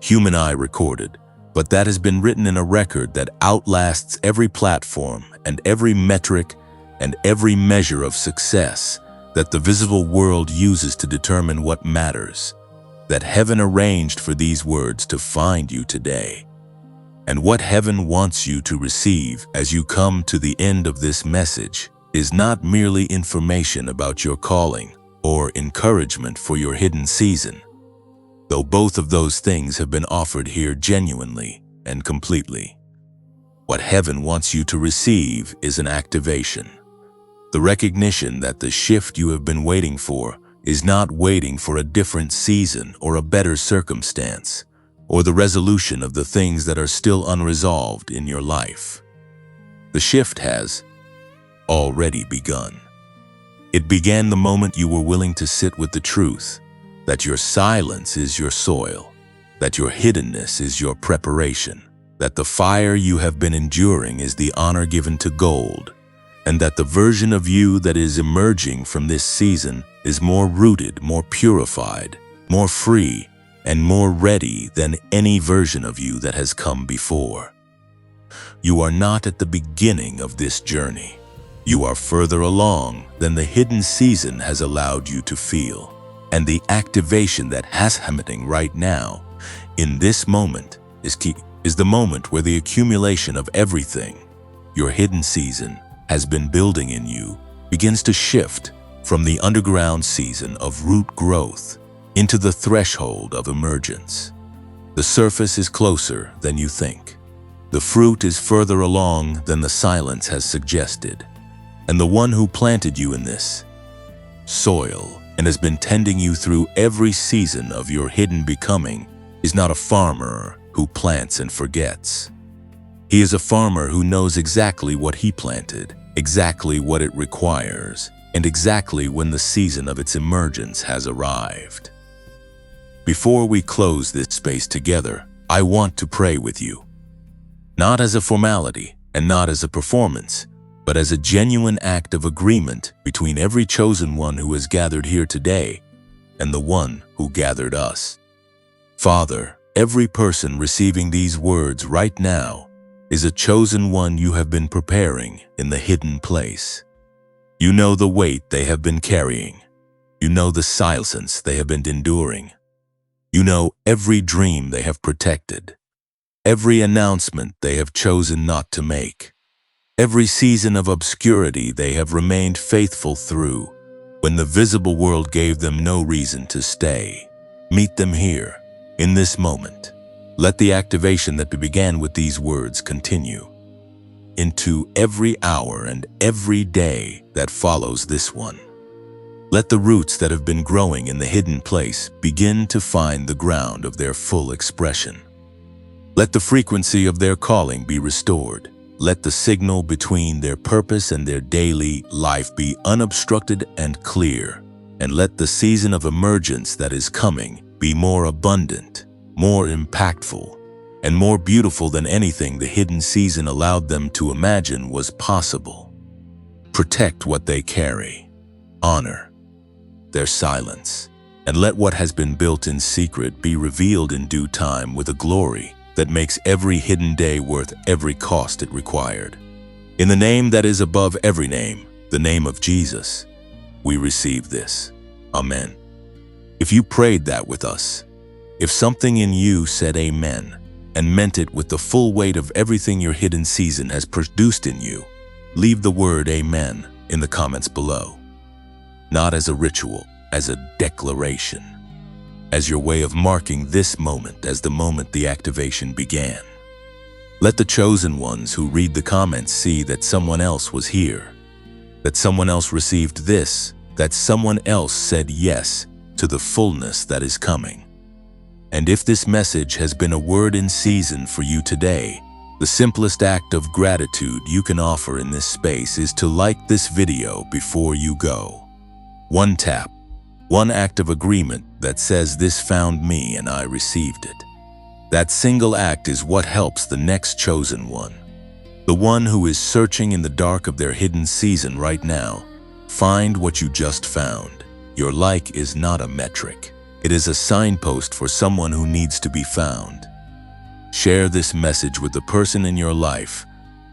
human eye recorded, but that has been written in a record that outlasts every platform and every metric and every measure of success that the visible world uses to determine what matters, that heaven arranged for these words to find you today. And what heaven wants you to receive as you come to the end of this message is not merely information about your calling or encouragement for your hidden season, though both of those things have been offered here genuinely and completely. What heaven wants you to receive is an activation, the recognition that the shift you have been waiting for is not waiting for a different season or a better circumstance, or the resolution of the things that are still unresolved in your life. The shift has already begun. It began the moment you were willing to sit with the truth that your silence is your soil, that your hiddenness is your preparation, that the fire you have been enduring is the honor given to gold, and that the version of you that is emerging from this season is more rooted, more purified, more free, and more ready than any version of you that has come before. You are not at the beginning of this journey. You are further along than the hidden season has allowed you to feel. And the activation that has happening right now, in this moment, is the moment where the accumulation of everything your hidden season has been building in you begins to shift from the underground season of root growth into the threshold of emergence. The surface is closer than you think. The fruit is further along than the silence has suggested. And the one who planted you in this soil and has been tending you through every season of your hidden becoming is not a farmer who plants and forgets. He is a farmer who knows exactly what he planted, exactly what it requires, and exactly when the season of its emergence has arrived. Before we close this space together, I want to pray with you. Not as a formality and not as a performance, but as a genuine act of agreement between every chosen one who has gathered here today and the one who gathered us. Father, every person receiving these words right now is a chosen one you have been preparing in the hidden place. You know the weight they have been carrying. You know the silence they have been enduring. You know every dream they have protected, every announcement they have chosen not to make, every season of obscurity they have remained faithful through, when the visible world gave them no reason to stay. Meet them here, in this moment. Let the activation that began with these words continue into every hour and every day that follows this one. Let the roots that have been growing in the hidden place begin to find the ground of their full expression. Let the frequency of their calling be restored. Let the signal between their purpose and their daily life be unobstructed and clear. And let the season of emergence that is coming be more abundant, more impactful, and more beautiful than anything the hidden season allowed them to imagine was possible. Protect what they carry. Honor their silence. And let what has been built in secret be revealed in due time with a glory that makes every hidden day worth every cost it required. In the name that is above every name, the name of Jesus, we receive this. Amen. If you prayed that with us, if something in you said amen and meant it with the full weight of everything your hidden season has produced in you, leave the word amen in the comments below. Not as a ritual, as a declaration, as your way of marking this moment as the moment the activation began. Let the chosen ones who read the comments see that someone else was here, that someone else received this, that someone else said yes to the fullness that is coming. And if this message has been a word in season for you today, the simplest act of gratitude you can offer in this space is to like this video before you go. One tap, one act of agreement that says this found me and I received it. That single act is what helps the next chosen one, the one who is searching in the dark of their hidden season right now, find what you just found. Your like is not a metric. It is a signpost for someone who needs to be found. Share this message with the person in your life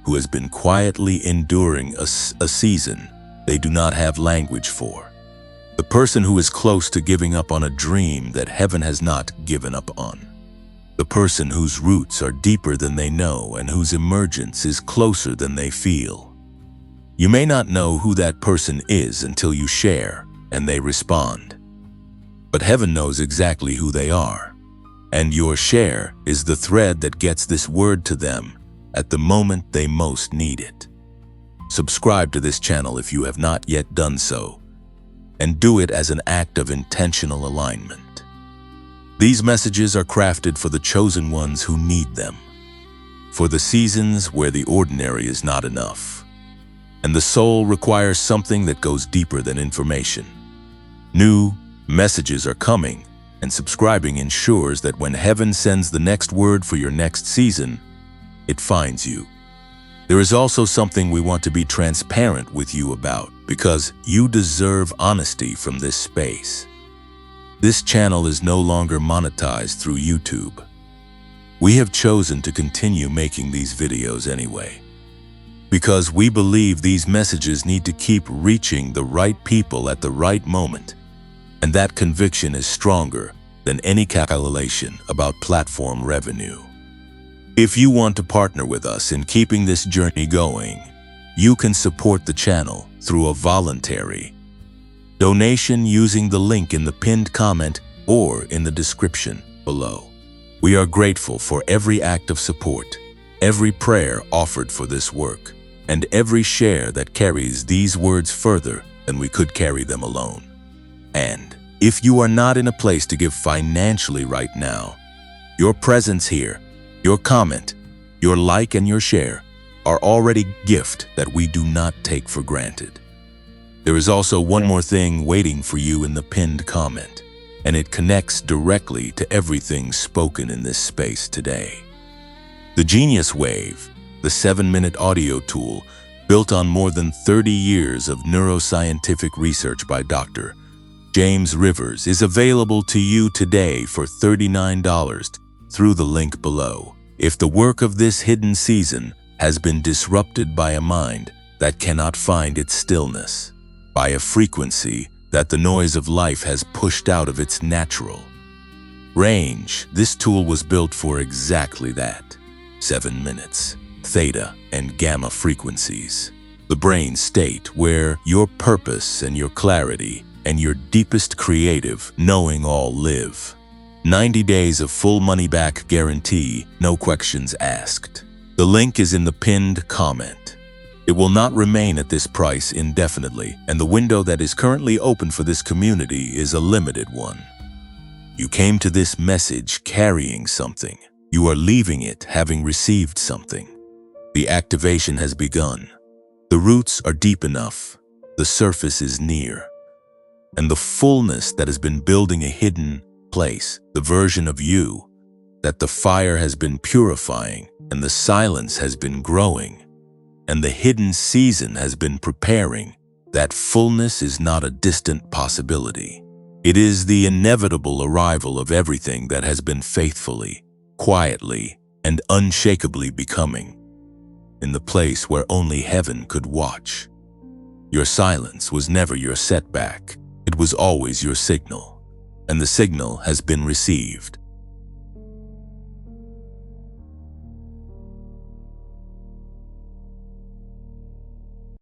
who has been quietly enduring a season they do not have language for. The person who is close to giving up on a dream that heaven has not given up on. The person whose roots are deeper than they know and whose emergence is closer than they feel. You may not know who that person is until you share and they respond. But heaven knows exactly who they are, and your share is the thread that gets this word to them at the moment they most need it. Subscribe to this channel if you have not yet done so, and do it as an act of intentional alignment. These messages are crafted for the chosen ones who need them, for the seasons where the ordinary is not enough, and the soul requires something that goes deeper than information. New messages are coming, and subscribing ensures that when heaven sends the next word for your next season, it finds you. There is also something we want to be transparent with you about, because you deserve honesty from this space. This channel is no longer monetized through YouTube. We have chosen to continue making these videos anyway, because we believe these messages need to keep reaching the right people at the right moment. And that conviction is stronger than any calculation about platform revenue. If you want to partner with us in keeping this journey going, you can support the channel through a voluntary donation using the link in the pinned comment or in the description below. We are grateful for every act of support, every prayer offered for this work, and every share that carries these words further than we could carry them alone. And if you are not in a place to give financially right now, your presence here, your comment, your like and your share are already a gift that we do not take for granted. There is also one more thing waiting for you in the pinned comment, and it connects directly to everything spoken in this space today. The Genius Wave, the 7-minute audio tool built on more than 30 years of neuroscientific research by Dr. James Rivers, is available to you today for $39 through the link below. If the work of this hidden season has been disrupted by a mind that cannot find its stillness, by a frequency that the noise of life has pushed out of its natural range, this tool was built for exactly that. 7 minutes, theta and gamma frequencies, the brain state where your purpose and your clarity and your deepest creative knowing all live. 90 days of full money-back guarantee, no questions asked. The link is in the pinned comment. It will not remain at this price indefinitely, and the window that is currently open for this community is a limited one. You came to this message carrying something. You are leaving it having received something. The activation has begun. The roots are deep enough. The surface is near. And the fullness that has been building a hidden place, the version of you that the fire has been purifying and the silence has been growing and the hidden season has been preparing, that fullness is not a distant possibility. It is the inevitable arrival of everything that has been faithfully, quietly, and unshakably becoming, in the place where only heaven could watch. Your silence was never your setback. It was always your signal, and the signal has been received.